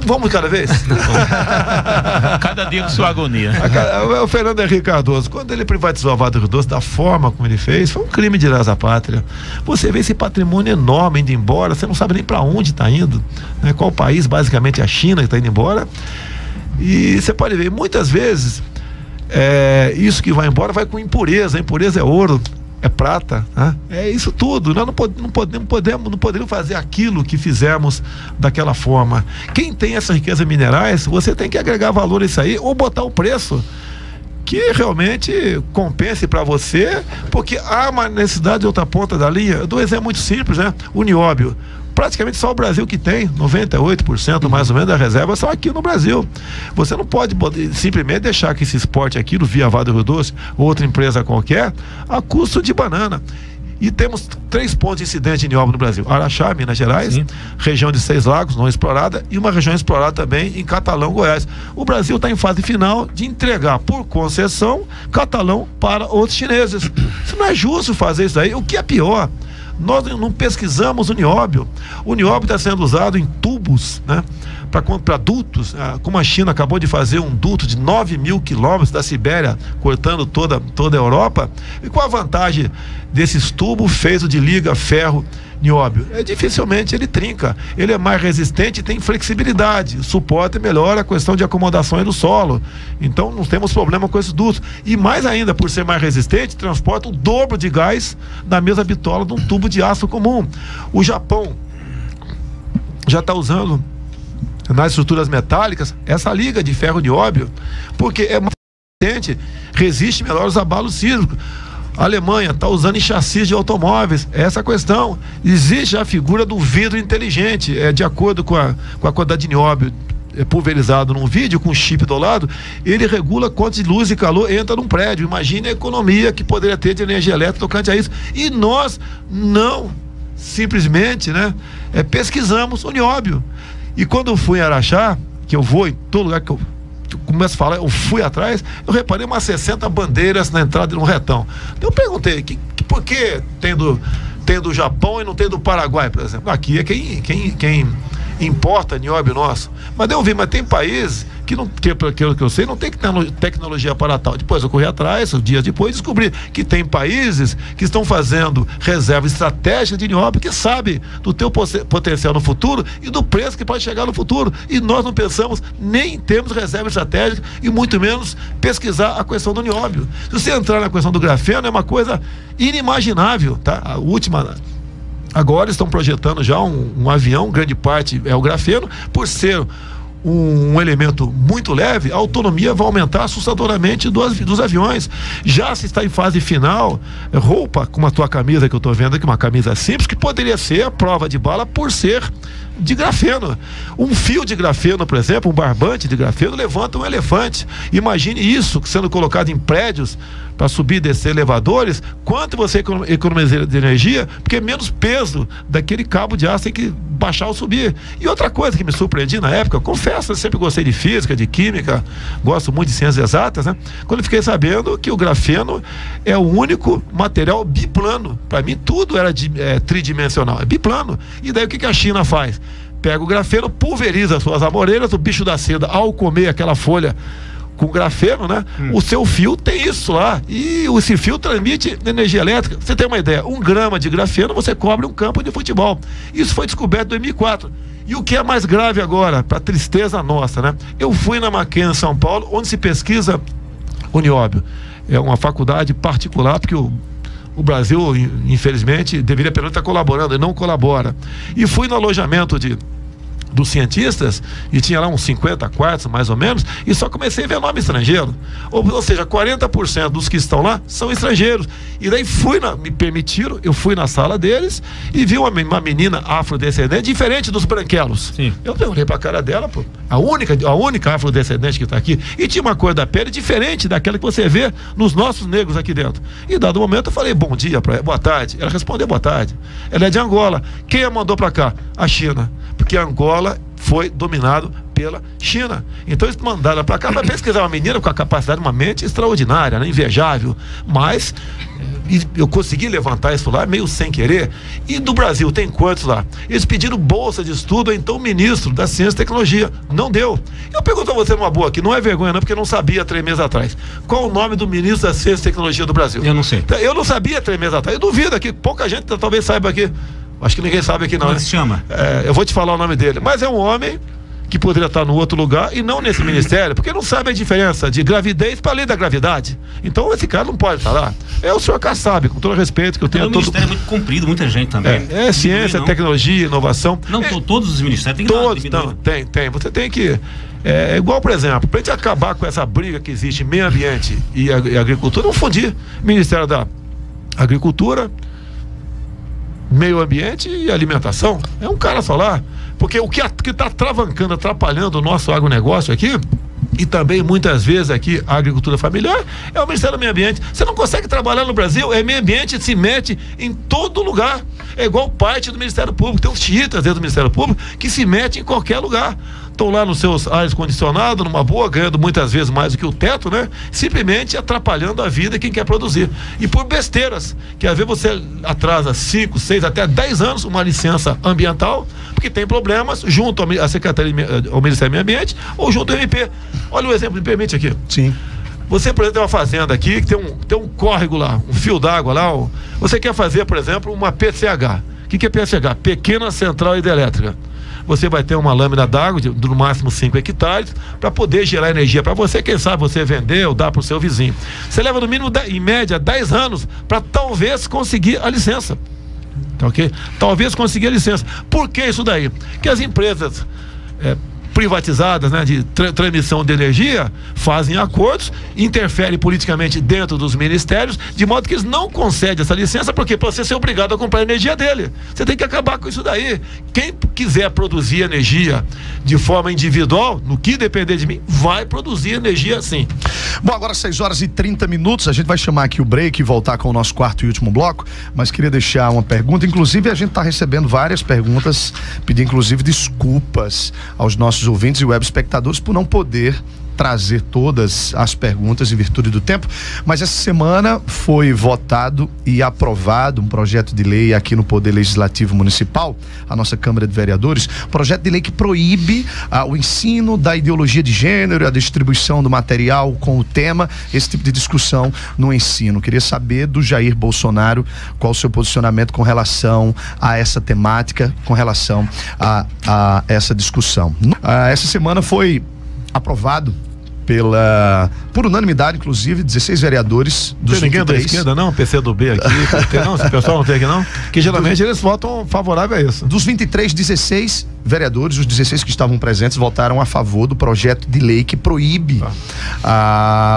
B: Vamos cada vez?
D: Cada dia com sua agonia.
B: O Fernando Henrique Cardoso, quando ele privatizou a Vale do Rio Doce da forma como ele fez, foi um crime de lesa pátria. Você vê esse patrimônio enorme indo embora, você não sabe nem para onde está indo, né? Qual país, basicamente a China, que está indo embora. E você pode ver, muitas vezes isso que vai embora vai com impureza. A impureza é ouro, é prata, né? É isso tudo. Nós não podemos fazer aquilo que fizemos daquela forma. Quem tem essa riqueza minerais, você tem que agregar valor a isso aí, ou botar o preço que realmente compense para você, porque há uma necessidade de outra ponta da linha. Eu dou um exemplo muito simples, né? O nióbio. Praticamente só o Brasil que tem 98% mais ou menos da reserva são aqui no Brasil. Você não pode simplesmente deixar que se exporte aquilo via Vale do Rio Doce ou outra empresa qualquer a custo de banana. E temos 3 pontos de incidente de nióbio no Brasil: Araxá, Minas Gerais, sim, região de 6 Lagos não explorada, e uma região explorada também em Catalão, Goiás. O Brasil está em fase final de entregar por concessão Catalão para outros chineses. Isso não é justo fazer isso aí. O que é pior, nós não pesquisamos o nióbio. O nióbio está sendo usado em tubos, né, para dutos, como a China acabou de fazer um duto de 9.000 quilômetros da Sibéria, cortando toda a Europa. E qual a vantagem desses tubos feitos de liga, ferro, nióbio? Dificilmente ele trinca, ele é mais resistente e tem flexibilidade, suporta e melhora a questão de acomodações do solo. Então não temos problema com esses dutos. E mais ainda, por ser mais resistente, transporta o dobro de gás na mesma bitola de um tubo de aço comum. O Japão já está usando nas estruturas metálicas essa liga de ferro nióbio, porque é mais resistente, resiste melhor aos abalos sísmicos. A Alemanha está usando em chassis de automóveis essa questão. Existe a figura do vidro inteligente, de acordo com a quantidade de nióbio pulverizado num vídeo, com chip do lado, ele regula quanto de luz e calor entra num prédio. Imagine a economia que poderia ter de energia elétrica tocante a isso. E nós não simplesmente, né, pesquisamos o nióbio. E quando eu fui em Araxá, que eu vou, em todo lugar que eu começo a falar, eu fui atrás, eu reparei umas 60 bandeiras na entrada de um retão. Então eu perguntei, por que tem do Japão e não tem do Paraguai, por exemplo? Aqui é quem importa nióbio nosso. Mas eu vi, mas tem países que não, pelo que eu sei, não tem tecnologia para tal. Depois eu corri atrás, dias depois, descobri que tem países que estão fazendo reserva estratégica de nióbio, que sabe do teu potencial no futuro e do preço que pode chegar no futuro. E nós não pensamos nem em termos de reserva estratégica e muito menos pesquisar a questão do nióbio. Se você entrar na questão do grafeno, é uma coisa inimaginável, tá? A última... Agora estão projetando já um avião, grande parte é o grafeno, por ser um elemento muito leve, a autonomia vai aumentar assustadoramente dos aviões. Já se está em fase final, roupa, como a tua camisa que eu estou vendo aqui, uma camisa simples, que poderia ser a prova de bala por ser de grafeno. Um fio de grafeno, por exemplo, um barbante de grafeno levanta um elefante. Imagine isso sendo colocado em prédios para subir e descer elevadores, quanto você economiza de energia, porque menos peso daquele cabo de aço tem que baixar ou subir. E outra coisa que me surpreendi na época, confesso, eu sempre gostei de física, de química, gosto muito de ciências exatas, né? Quando eu fiquei sabendo que o grafeno é o único material biplano. Para mim tudo era tridimensional, é biplano. E daí o que a China faz? Pega o grafeno, pulveriza as suas amoreiras, o bicho da seda, ao comer aquela folha com grafeno, né? O seu fio tem isso lá, e esse fio transmite energia elétrica. Você tem uma ideia, 1 grama de grafeno você cobre um campo de futebol. Isso foi descoberto em 2004. E o que é mais grave agora, para tristeza nossa, né? Eu fui na Mackenzie, São Paulo, onde se pesquisa o nióbio. É uma faculdade particular, porque o Brasil, infelizmente, deveria pelo menos estar colaborando, e não colabora. E fui no alojamento dos cientistas, e tinha lá uns 50 quartos, mais ou menos, e só comecei a ver nome estrangeiro. Ou seja, 40% dos que estão lá são estrangeiros. E daí me permitiram, eu fui na sala deles e vi uma menina afrodescendente diferente dos branquelos. Sim. Eu olhei pra cara dela, pô, a única afrodescendente que está aqui, e tinha uma cor da pele diferente daquela que você vê nos nossos negros aqui dentro. E dado momento eu falei, bom dia pra ela, boa tarde. Ela respondeu, boa tarde. Ela é de Angola. Quem a mandou pra cá? A China. Porque Angola foi dominado pela China. Então eles mandaram para cá para pesquisar uma menina com a capacidade, uma mente extraordinária, né? Invejável. Mas eu consegui levantar isso lá meio sem querer. E do Brasil tem quantos lá? Eles pediram bolsa de estudo ao então ministro da Ciência e Tecnologia. Não deu. Eu pergunto a você numa boa aqui, não é vergonha não, porque eu não sabia 3 meses atrás. Qual o nome do ministro da Ciência e Tecnologia do Brasil?
C: Eu não sei.
B: Eu não sabia 3 meses atrás. Eu duvido aqui, pouca gente talvez saiba aqui. Acho que ninguém sabe aqui não.
C: Como se chama?
B: Eu vou te falar o nome dele. Mas é um homem que poderia estar no outro lugar e não nesse ministério, porque não sabe a diferença de gravidez para além da gravidade. Então esse cara não pode estar lá. O senhor Kassab, com todo o respeito que eu tenho a todo...
C: O ministério é muito comprido, muita gente também.
B: Ciência, tecnologia, inovação.
C: Não, todos os ministérios
B: têm que tem. Você tem que... É igual, por exemplo, para a gente acabar com essa briga que existe em meio ambiente e agricultura, vamos fundir Ministério da Agricultura, Meio Ambiente e Alimentação. É um cara só lá. Porque o que está travancando, atrapalhando o nosso agronegócio aqui, e também muitas vezes aqui a agricultura familiar, é o Ministério do Meio Ambiente. Você não consegue trabalhar no Brasil, meio ambiente se mete em todo lugar. É igual parte do Ministério Público. Tem uns chiitas dentro do Ministério Público que se metem em qualquer lugar. Estão lá nos seus ares condicionados, numa boa, ganhando muitas vezes mais do que o teto, né? Simplesmente atrapalhando a vida de quem quer produzir. E por besteiras, que às vezes você atrasa 5, 6, até 10 anos uma licença ambiental, porque tem problemas junto à Secretaria ao Ministério do Meio Ambiente ou junto ao MP. Olha o exemplo, me permite aqui.
A: Sim.
B: Você, por exemplo, tem uma fazenda aqui que tem um córrego lá, um fio d'água lá. Você quer fazer, por exemplo, uma PCH. O que é PCH? Pequena Central Hidrelétrica. Você vai ter uma lâmina d'água de no máximo 5 hectares para poder gerar energia para você, quem sabe você vender ou dar para o seu vizinho. Você leva no mínimo, em média, 10 anos para talvez conseguir a licença. Tá ok? Talvez conseguir a licença. Por que isso daí? Porque as empresas privatizadas, né, de transmissão de energia, fazem acordos, interferem politicamente dentro dos ministérios, de modo que eles não concedem essa licença, porque para você ser obrigado a comprar a energia dele. Você tem que acabar com isso daí. Quem quiser produzir energia de forma individual, no que depender de mim, vai produzir energia sim.
A: Bom, agora 6h30, a gente vai chamar aqui o break e voltar com o nosso quarto e último bloco, mas queria deixar uma pergunta, inclusive a gente está recebendo várias perguntas, pedir inclusive desculpas aos nossos nossos ouvintes e web espectadores por não poder trazer todas as perguntas em virtude do tempo, mas essa semana foi votado e aprovado um projeto de lei aqui no Poder Legislativo Municipal, a nossa Câmara de Vereadores, projeto de lei que proíbe o ensino da ideologia de gênero, a distribuição do material com o tema, esse tipo de discussão no ensino. Queria saber do Jair Bolsonaro qual o seu posicionamento com relação a essa temática, com relação a essa discussão. Essa semana foi aprovado por unanimidade, inclusive, 16 vereadores dos 23.
B: Ninguém da esquerda não, PC do B aqui, não, esse pessoal não tem aqui não, que geralmente eles votam favorável a isso.
A: Dos 23, 16 vereadores, os 16 que estavam presentes votaram a favor do projeto de lei que proíbe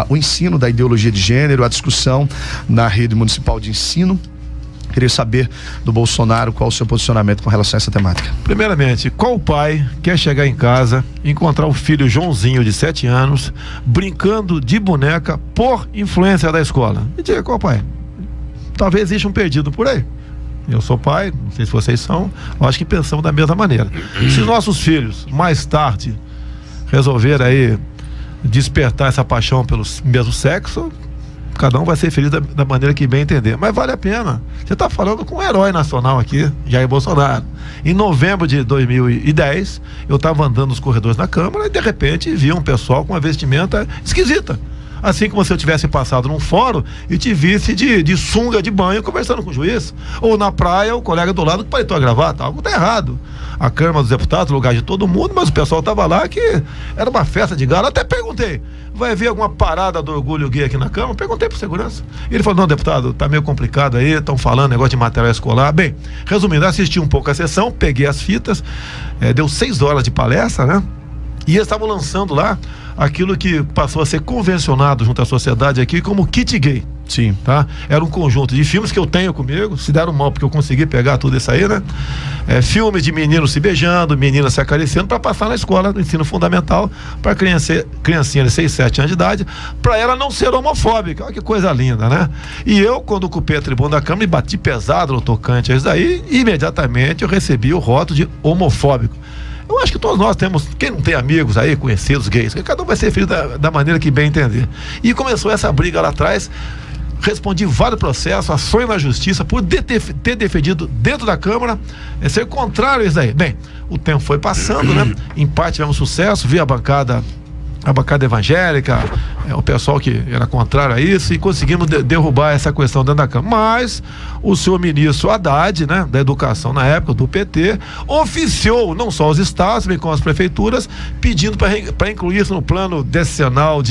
A: o ensino da ideologia de gênero, a discussão na rede municipal de ensino. Queria saber do Bolsonaro qual o seu posicionamento com relação a essa temática.
B: Primeiramente, qual pai quer chegar em casa e encontrar o filho Joãozinho de 7 anos brincando de boneca por influência da escola? Me diga, qual pai? Talvez exista um perdido por aí. Eu sou pai, não sei se vocês são, eu acho que pensamos da mesma maneira. Se nossos filhos mais tarde resolverem aí despertar essa paixão pelo mesmo sexo, cada um vai ser feliz da maneira que bem entender, mas vale a pena. Você está falando com um herói nacional aqui, Jair Bolsonaro. Em novembro de 2010, eu estava andando nos corredores da Câmara e de repente vi um pessoal com uma vestimenta esquisita, assim como se eu tivesse passado num fórum e te visse de sunga de banho conversando com o juiz, ou na praia o colega do lado com paletó e gravata. Algo está errado. A Câmara dos Deputados, lugar de todo mundo, mas o pessoal estava lá que era uma festa de gala. Até perguntei, vai haver alguma parada do orgulho gay aqui na Câmara? Perguntei pro segurança. Ele falou, não, deputado, tá meio complicado aí, estão falando negócio de material escolar. Bem, resumindo, assisti um pouco a sessão, peguei as fitas, deu 6 horas de palestra, né? E eles estavam lançando lá aquilo que passou a ser convencionado junto à sociedade aqui como kit gay.
A: Sim.
B: Tá? Era um conjunto de filmes que eu tenho comigo, se deram mal porque eu consegui pegar tudo isso aí, né? Filmes de meninos se beijando, meninas se acariciando, para passar na escola do ensino fundamental para criancinha de 6, 7 anos de idade, para ela não ser homofóbica. Olha que coisa linda, né? E eu, quando ocupei a tribuna da Câmara e bati pesado no tocante a isso daí, imediatamente eu recebi o rótulo de homofóbico. Eu acho que todos nós temos, quem não tem amigos aí, conhecidos gays, cada um vai ser feliz da maneira que bem entender. E começou essa briga lá atrás, respondi vários processos, ações na justiça, por ter defendido dentro da Câmara, ser contrário a isso daí. Bem, o tempo foi passando, né? Em parte tivemos sucesso, vi a bancada evangélica, o pessoal que era contrário a isso, e conseguimos derrubar essa questão dentro da Câmara. Mas o senhor ministro Haddad, né, da Educação na época, do PT, oficiou não só os estados, bem como as prefeituras, pedindo para incluir isso no plano decenal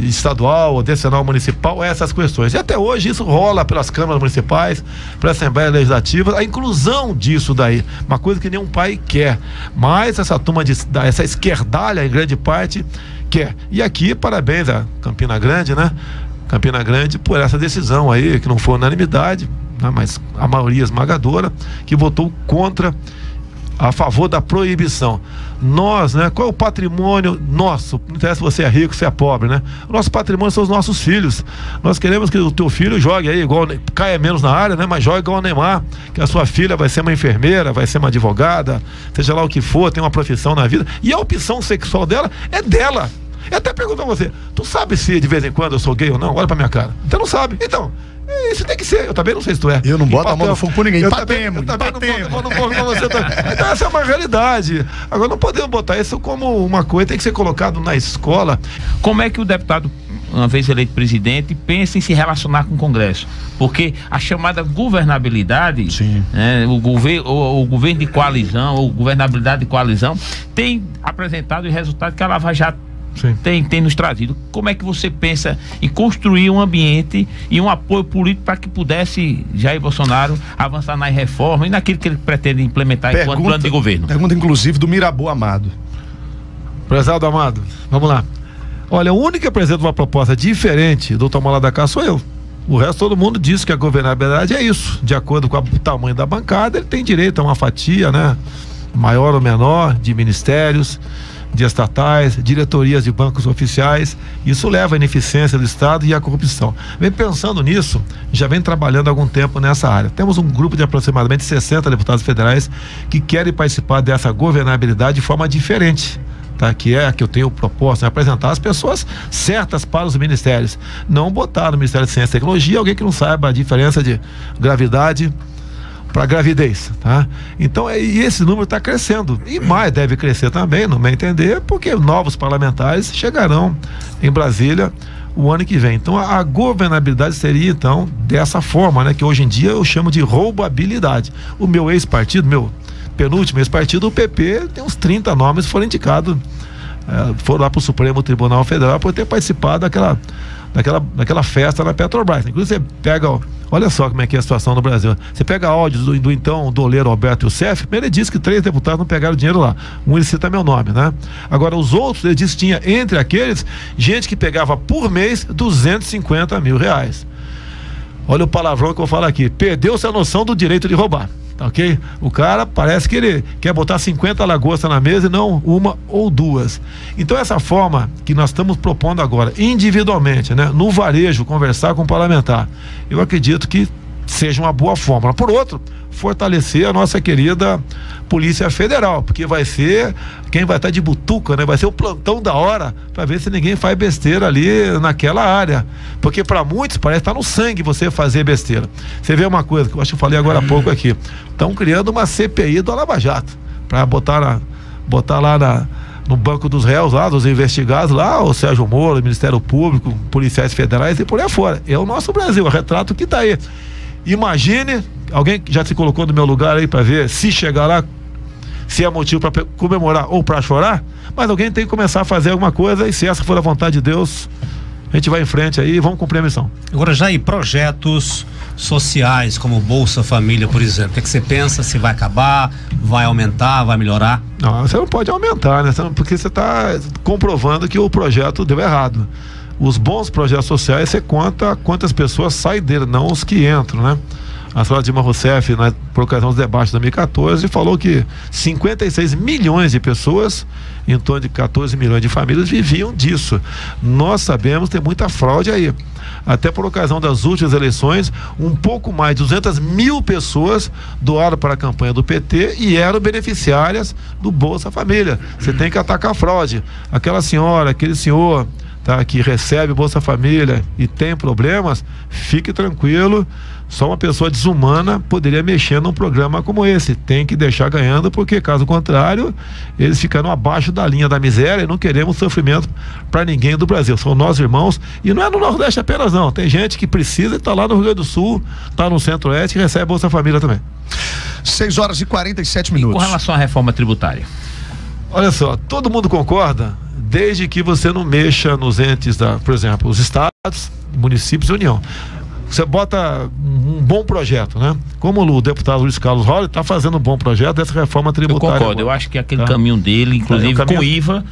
B: estadual ou decenal municipal, essas questões. E até hoje isso rola pelas câmaras municipais, pela Assembleia Legislativa, a inclusão disso daí, uma coisa que nenhum pai quer, mas essa turma essa esquerdalha em grande parte quer. E aqui, parabéns a Campina Grande, né? Campina Grande por essa decisão aí, que não foi unanimidade, né? Mas a maioria esmagadora, que votou a favor da proibição. Nós, né? Qual é o patrimônio nosso? Não interessa se você é rico, se é pobre, né? O nosso patrimônio são os nossos filhos. Nós queremos que o teu filho jogue aí igual, caia menos na área, né? Mas jogue igual o Neymar, que a sua filha vai ser uma enfermeira, vai ser uma advogada, seja lá o que for, tem uma profissão na vida, e a opção sexual dela é dela. Eu até pergunto a você, tu sabe se de vez em quando eu sou gay ou não? Olha pra minha cara. Você não sabe. Então, isso tem que ser. Eu também não sei se tu é.
A: Eu não boto a mão no fogo por ninguém.
B: Empatemos. Então essa é uma realidade. Agora não podemos botar isso como uma coisa, tem que ser colocado na escola.
D: Como é que o deputado, uma vez eleito presidente, pensa em se relacionar com o Congresso? Porque a chamada governabilidade, o governo de coalizão, ou governabilidade de coalizão, tem apresentado o resultado que a Lava Jato tem nos trazido. Como é que você pensa em construir um ambiente e um apoio político para que pudesse Jair Bolsonaro avançar na reforma e naquilo que ele pretende implementar enquanto plano de governo?
A: Pergunta inclusive do Mirabu Amado.
B: Prezado Amado, vamos lá. Olha, o único que apresenta uma proposta diferente do tomar lá da cá sou eu. O resto todo mundo diz que a governabilidade é isso. De acordo com o tamanho da bancada, ele tem direito a uma fatia, né? Maior ou menor, de ministérios. de estatais, diretorias de bancos oficiais. Isso leva à ineficiência do Estado e à corrupção. Vem pensando nisso, já vem trabalhando há algum tempo nessa área. Temos um grupo de aproximadamente 60 deputados federais que querem participar dessa governabilidade de forma diferente, tá? Que é a que eu tenho proposto, apresentar as pessoas certas para os ministérios. Não botar no Ministério de Ciência e Tecnologia alguém que não saiba a diferença de gravidade para gravidez, tá? Então, e esse número está crescendo, e mais deve crescer também, no meu entender, porque novos parlamentares chegarão em Brasília o ano que vem. Então, a governabilidade seria, então, dessa forma, né? Que hoje em dia eu chamo de roubabilidade. O meu ex-partido, meu penúltimo ex-partido, o PP, tem uns 30 nomes que foram indicados, foram lá para o Supremo Tribunal Federal por ter participado daquela festa na Petrobras. Inclusive, você pega, olha só como é que é a situação no Brasil. Você pega áudios do então doleiro Alberto Youssef, ele disse que 3 deputados não pegaram dinheiro lá. Ele cita meu nome, né? Agora, os outros, ele disse que tinha, entre aqueles, gente que pegava por mês 250 mil reais. Olha o palavrão que eu vou falar aqui. Perdeu-se a noção do direito de roubar. Ok? O cara parece que ele quer botar 50 lagostas na mesa e não uma ou duas. Então, essa forma que nós estamos propondo agora, individualmente, né, no varejo, conversar com o parlamentar, eu acredito que seja uma boa fórmula. Por outro, fortalecer a nossa querida Polícia Federal, porque vai ser quem vai estar de butuca, né? Vai ser o plantão da hora para ver se ninguém faz besteira ali naquela área, porque para muitos parece estar no sangue você fazer besteira. Você vê uma coisa que eu acho que eu falei agora há pouco aqui, estão criando uma CPI do Lava Jato para botar lá no banco dos réus lá, dos investigados lá, o Sérgio Moro, o Ministério Público, policiais federais e por aí afora. É o nosso Brasil, é o retrato que está aí. Imagine, alguém já se colocou no meu lugar aí para ver se chegar lá, se é motivo para comemorar ou para chorar, mas alguém tem que começar a fazer alguma coisa, e se essa for a vontade de Deus, a gente vai em frente aí e vamos cumprir a missão. Agora,
C: Jair, projetos sociais como Bolsa Família, por exemplo, o que é que você pensa? Se vai acabar, vai aumentar, vai melhorar?
B: Não, você não pode aumentar, né? Porque você está comprovando que o projeto deu errado. Os bons projetos sociais, você conta quantas pessoas saem dele, não os que entram, né? A senhora Dilma Rousseff, por ocasião dos debates de 2014, falou que 56 milhões de pessoas, em torno de 14 milhões de famílias, viviam disso. Nós sabemos que tem muita fraude aí. Até por ocasião das últimas eleições, um pouco mais de 200 mil pessoas doaram para a campanha do PT e eram beneficiárias do Bolsa Família. Você tem que atacar a fraude. Aquela senhora, aquele senhor, tá, que recebe Bolsa Família e tem problemas, fique tranquilo, só uma pessoa desumana poderia mexer num programa como esse. Tem que deixar ganhando, porque caso contrário, eles ficaram abaixo da linha da miséria, e não queremos sofrimento para ninguém do Brasil. São nossos irmãos, e não é no Nordeste apenas não, tem gente que precisa e está lá no Rio Grande do Sul, está no Centro-Oeste e recebe Bolsa Família também.
A: 6 horas e 47 minutos.
D: E com relação à reforma tributária?
B: Olha só, todo mundo concorda, desde que você não mexa nos entes por exemplo, os estados, municípios e União. Você bota um bom projeto, né? Como o deputado Luiz Carlos Rolle está fazendo um bom projeto dessa reforma tributária.
D: Eu concordo, eu acho que aquele caminho dele, inclusive com IVA,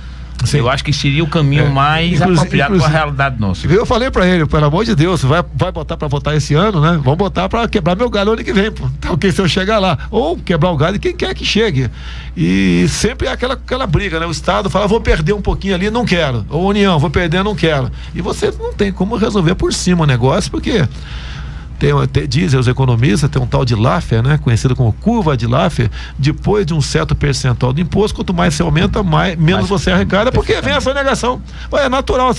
D: sim, eu acho que seria o caminho mais apropriado para a realidade nossa.
B: Eu falei para ele, pelo amor de Deus, vai botar para votar esse ano, né? Vamos botar para quebrar meu galho ano que vem, pô. Porque se eu chegar lá, ou quebrar o galho de quem quer que chegue. E sempre é aquela briga, né? O Estado fala, vou perder um pouquinho ali, não quero. Ou União, vou perder, não quero. E você não tem como resolver por cima o negócio, porque dizem os economistas, tem um tal de Laffer, né, conhecido como curva de Laffer. Depois de um certo percentual do imposto, quanto mais você aumenta, menos você arrecada, porque vem essa negação. É natural.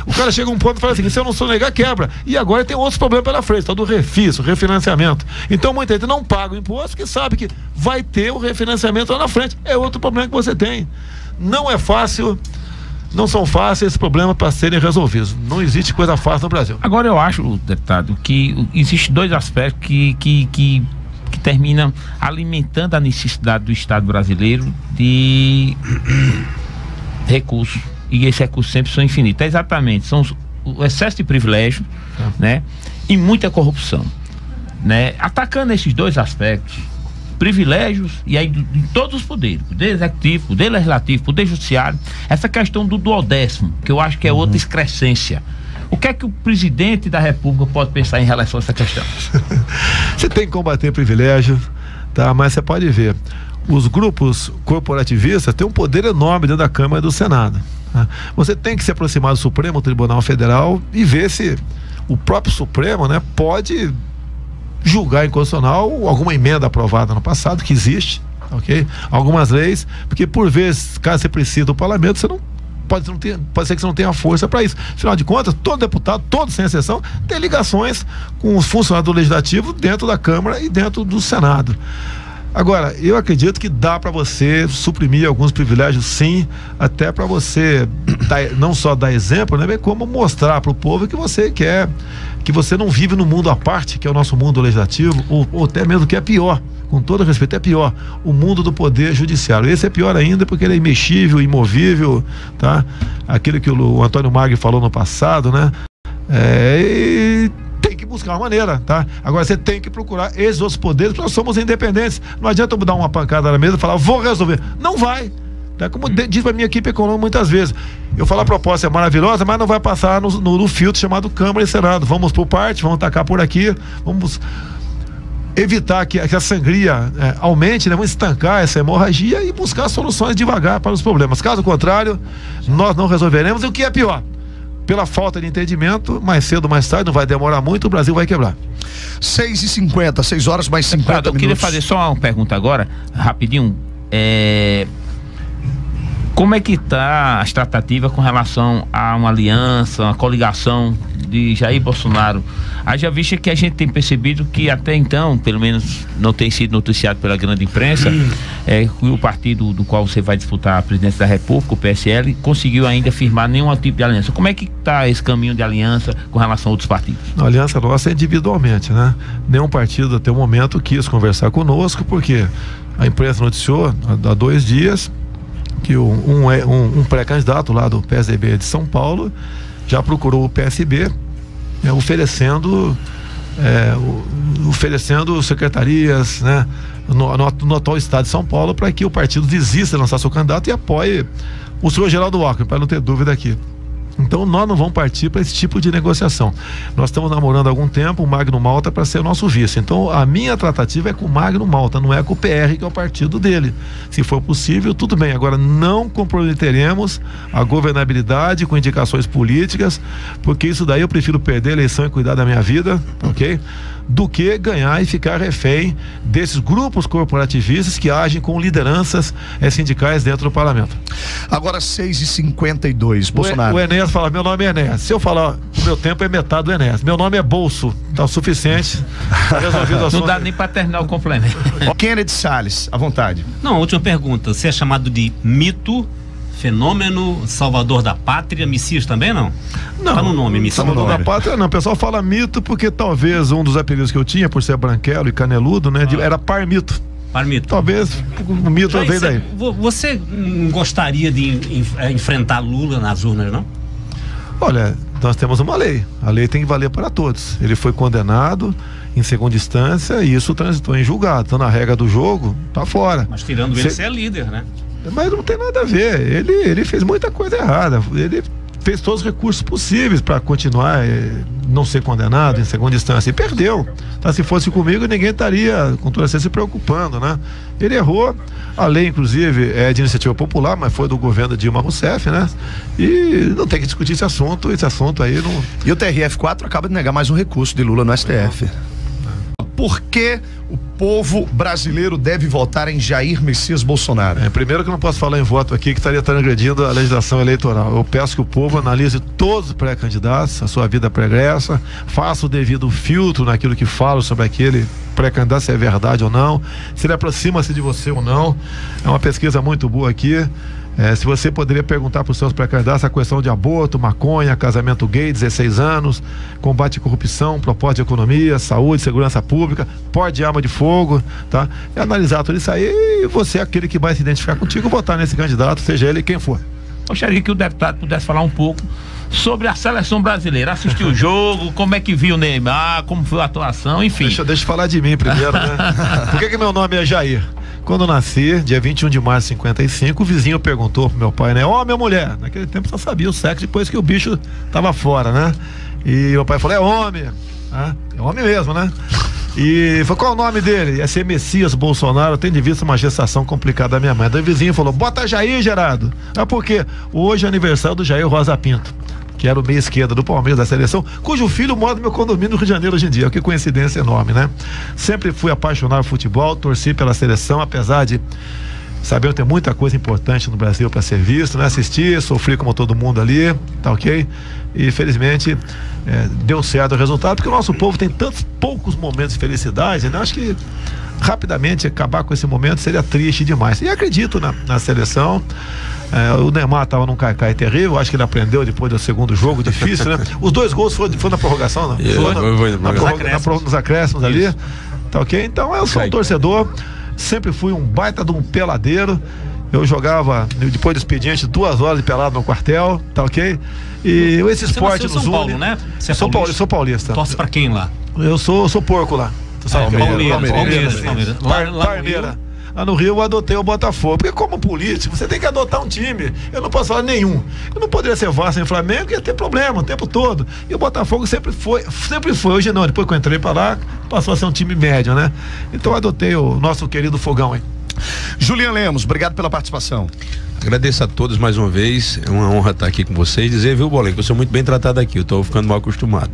B: O cara chega a um ponto e fala assim, se eu não sonegar, quebra. E agora tem outros problemas pela frente, tal do refis, o refinanciamento. Então muita gente não paga o imposto, porque sabe que vai ter o refinanciamento lá na frente. É outro problema que você tem. Não é fácil. Não são fáceis esses problemas para serem resolvidos. Não existe coisa fácil no Brasil.
D: Agora, eu acho, deputado, que existem dois aspectos que terminam alimentando a necessidade do Estado brasileiro de recursos. E esses recursos sempre são infinitos. Exatamente, são o excesso de privilégio, né? E muita corrupção, né? Atacando esses dois aspectos, privilégios, e aí de todos os poderes, poder executivo, poder legislativo, poder judiciário, essa questão do duodécimo, que eu acho que é outra excrescência. O que é que o presidente da República pode pensar em relação a essa questão?
B: Você tem que combater privilégio, tá? Mas você pode ver, os grupos corporativistas têm um poder enorme dentro da Câmara e do Senado. Você tem que se aproximar do Supremo Tribunal Federal e ver se o próprio Supremo, né, pode julgar inconstitucional alguma emenda aprovada no passado, que existe, ok? Algumas leis, porque por vezes, caso você precise do parlamento, você não pode ser que você não tenha força para isso. Afinal de contas, todo deputado, todos sem exceção, tem ligações com os funcionários do Legislativo dentro da Câmara e dentro do Senado. Agora, eu acredito que dá para você suprimir alguns privilégios, sim, até para você não só dar exemplo, né, bem como mostrar para o povo que você quer, que você não vive no mundo à parte, que é o nosso mundo legislativo, ou até mesmo que é pior, com todo respeito, é pior, o mundo do poder judiciário. Esse é pior ainda porque ele é imexível, imovível, tá? Aquilo que o Antônio Magri falou no passado, né? E tem que buscar uma maneira, tá? Agora você tem que procurar esses outros poderes, porque nós somos independentes. Não adianta eu dar uma pancada na mesa e falar, vou resolver. Não vai. Tá? Como diz a minha equipe econômica muitas vezes. Eu falo, a proposta é maravilhosa, mas não vai passar no filtro chamado Câmara e Senado. Vamos por parte, vamos tacar por aqui, vamos evitar que a sangria aumente, né? Vamos estancar essa hemorragia e buscar soluções devagar para os problemas. Caso contrário, nós não resolveremos. E o que é pior? Pela falta de entendimento, mais cedo ou mais tarde, não vai demorar muito, o Brasil vai quebrar.
A: 6h50, 6 horas mais 50 minutos.
D: Eu queria fazer só uma pergunta agora, rapidinho. Como é que está as tratativas com relação a uma aliança, uma coligação de Jair Bolsonaro? Haja vista que a gente tem percebido que até então, pelo menos não tem sido noticiado pela grande imprensa, o partido do qual você vai disputar a presidência da República, o PSL, conseguiu ainda firmar nenhum tipo de aliança. Como é que está esse caminho de aliança com relação a outros partidos?
B: A aliança nossa é individualmente, né? Nenhum partido até o momento quis conversar conosco, porque a imprensa noticiou há 2 dias que um pré-candidato lá do PSDB de São Paulo já procurou o PSB, oferecendo secretarias, né, no atual estado de São Paulo, para que o partido desista de lançar seu candidato e apoie o senhor Geraldo Alckmin, para não ter dúvida aqui. Então nós não vamos partir para esse tipo de negociação. Nós estamos namorando há algum tempo o Magno Malta para ser o nosso vice. Então a minha tratativa é com o Magno Malta, não é com o PR, que é o partido dele. Se for possível, tudo bem. Agora não comprometeremos a governabilidade com indicações políticas, porque isso daí eu prefiro perder a eleição e cuidar da minha vida, ok? Do que ganhar e ficar refém desses grupos corporativistas que agem com lideranças sindicais dentro do parlamento.
A: Agora 6h52, Bolsonaro.
B: O Enéas fala, meu nome é Enéas. Se eu falar, o meu tempo é metade do Enéas. Meu nome é Bolso, tá o suficiente. Tá resolvido o assunto.
D: Não dá nem para terminar o complemento.
A: Kennedy Salles, à vontade.
C: Não, última pergunta. Você é chamado de mito, fenômeno, salvador da pátria, Messias também não?
B: Não.
C: Tá no nome, Messias.
B: Salvador da pátria não, o pessoal fala mito porque talvez um dos apelidos que eu tinha, por ser branquelo e caneludo, né, era Parmito.
C: Parmito.
B: Talvez o mito veio daí.
C: Você gostaria de enfrentar Lula nas urnas, não?
B: Olha, nós temos uma lei. A lei tem que valer para todos. Ele foi condenado em segunda instância e isso transitou em julgado. Então, na regra do jogo, tá fora.
C: Mas tirando ele, você é líder, né?
B: Mas não tem nada a ver. Ele fez muita coisa errada. Ele fez todos os recursos possíveis para continuar não ser condenado em segunda instância e perdeu. Tá? Se fosse comigo, ninguém estaria com toda certeza se preocupando, né? Ele errou. A lei, inclusive, é de iniciativa popular, mas foi do governo Dilma Rousseff, né? E não tem que discutir esse assunto aí não.
A: E o TRF4 acaba de negar mais um recurso de Lula no STF. Por que o povo brasileiro deve votar em Jair Messias Bolsonaro?
B: Primeiro que eu não posso falar em voto aqui, que estaria transgredindo a legislação eleitoral. Eu peço que o povo analise todos os pré-candidatos, a sua vida pregressa, faça o devido filtro naquilo que fala sobre aquele pré-candidato, se é verdade ou não, se ele aproxima-se de você ou não. É uma pesquisa muito boa aqui. Se você poderia perguntar para os seus pré-candidatos a questão de aborto, maconha, casamento gay, 16 anos, combate à corrupção, propósito de economia, saúde, segurança pública, porte de arma de fogo, tá? E analisar tudo isso aí e você é aquele que vai se identificar contigo, votar nesse candidato, seja ele quem for.
D: Gostaria que o deputado pudesse falar um pouco sobre a seleção brasileira, assistiu o jogo, como é que viu o Neymar, como foi a atuação, enfim.
B: Deixa eu falar de mim primeiro, né? Por que meu nome é Jair? Quando eu nasci, dia 21 de março de 55, o vizinho perguntou pro meu pai, né? Homem ou mulher? Naquele tempo só sabia o sexo depois que o bicho tava fora, né? E meu pai falou, é homem. É homem mesmo, né? E falou, qual o nome dele? Ia ser Messias Bolsonaro, tem de vista uma gestação complicada da minha mãe. Daí o vizinho falou, bota Jair, Gerardo. Ah, por quê? Hoje é aniversário do Jair Rosa Pinto, que era o meia esquerda do Palmeiras da seleção, cujo filho mora no meu condomínio no Rio de Janeiro hoje em dia. Que coincidência enorme, né? Sempre fui apaixonado por futebol, torci pela seleção, apesar de saber que tem muita coisa importante no Brasil para ser visto, né? Assisti, sofri como todo mundo ali, tá ok? E felizmente deu certo o resultado, porque o nosso povo tem tantos poucos momentos de felicidade, né? Acho que rapidamente acabar com esse momento seria triste demais. E acredito na seleção. O Neymar estava num caicai terrível, acho que ele aprendeu depois do segundo jogo, difícil, né? Os 2 gols foram na prorrogação, não? Nos acréscimos ali, tá ok? Então eu sou um torcedor, sempre fui um baita de um peladeiro. Eu jogava, depois do expediente, 2 horas de pelado no quartel, tá ok? E esse esporte nos une.
C: São Paulo, né?
B: Sou paulista.
C: Torce pra quem lá?
B: Eu sou porco lá. Tu sabe
C: Palmeiras.
B: Palmeiras. Lá no Rio eu adotei o Botafogo, porque como político você tem que adotar um time. Eu não posso falar nenhum. Eu não poderia ser Vasco em Flamengo, ia ter problema o tempo todo. E o Botafogo sempre foi. Hoje não, depois que eu entrei pra lá, passou a ser um time médio, né? Então eu adotei o nosso querido Fogão aí.
A: Julian Lemos, obrigado pela participação.
F: Agradeço a todos mais uma vez, é uma honra estar aqui com vocês. Dizer, viu, Bolinho, que eu sou muito bem tratado aqui, eu estou ficando mal acostumado.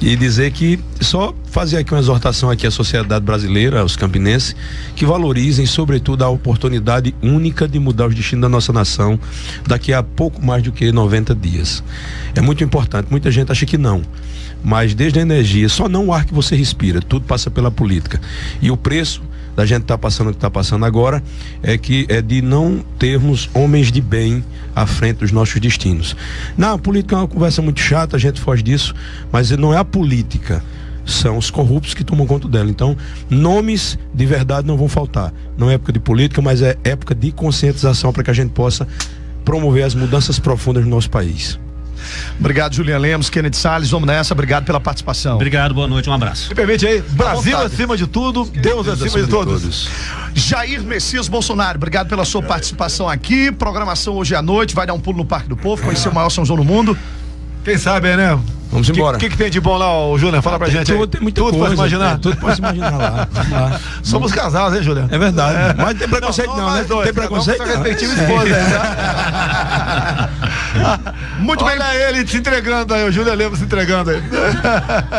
F: E dizer que, só fazer aqui uma exortação aqui à sociedade brasileira, aos campinenses, que valorizem, sobretudo, a oportunidade única de mudar os destinos da nossa nação daqui a pouco mais do que 90 dias. É muito importante, muita gente acha que não. Mas desde a energia, só não o ar que você respira, tudo passa pela política. E o preço da gente tá passando o que está passando agora é de não termos homens de bem à frente dos nossos destinos. A política é uma conversa muito chata, a gente foge disso, mas não é a política, são os corruptos que tomam conta dela. Então, nomes de verdade não vão faltar. Não é época de política, mas é época de conscientização para que a gente possa promover as mudanças profundas no nosso país.
A: Obrigado, Julian Lemos, Kennedy Salles, vamos nessa, obrigado pela participação.
C: Obrigado, boa noite, um abraço.
B: Me permite aí, Brasil acima de tudo, Deus acima de todos.
A: Jair Messias Bolsonaro, obrigado pela sua participação aqui. Programação hoje à noite, vai dar um pulo no Parque do Povo, conhecer o maior São João do mundo.
B: Quem sabe aí, né?
F: Vamos embora.
B: O que tem de bom lá, Júnior? Fala pra gente aí.
F: Tem muita
B: tudo
F: coisa,
B: pode imaginar?
F: tudo pode se imaginar lá.
B: Somos casados, hein, Júnior?
F: É verdade. Mas não tem preconceito não, né?
B: Tem preconceito não. Respectiva esposa aí, tá? Muito bem. Olha ele se entregando aí, o Júnior Lemos se entregando aí.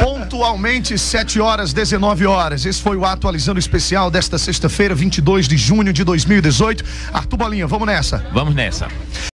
A: Pontualmente, 7h19. Esse foi o Atualizando Especial desta sexta-feira, 22 de junho de 2018. Arthur Bolinha, vamos nessa.
D: Vamos nessa.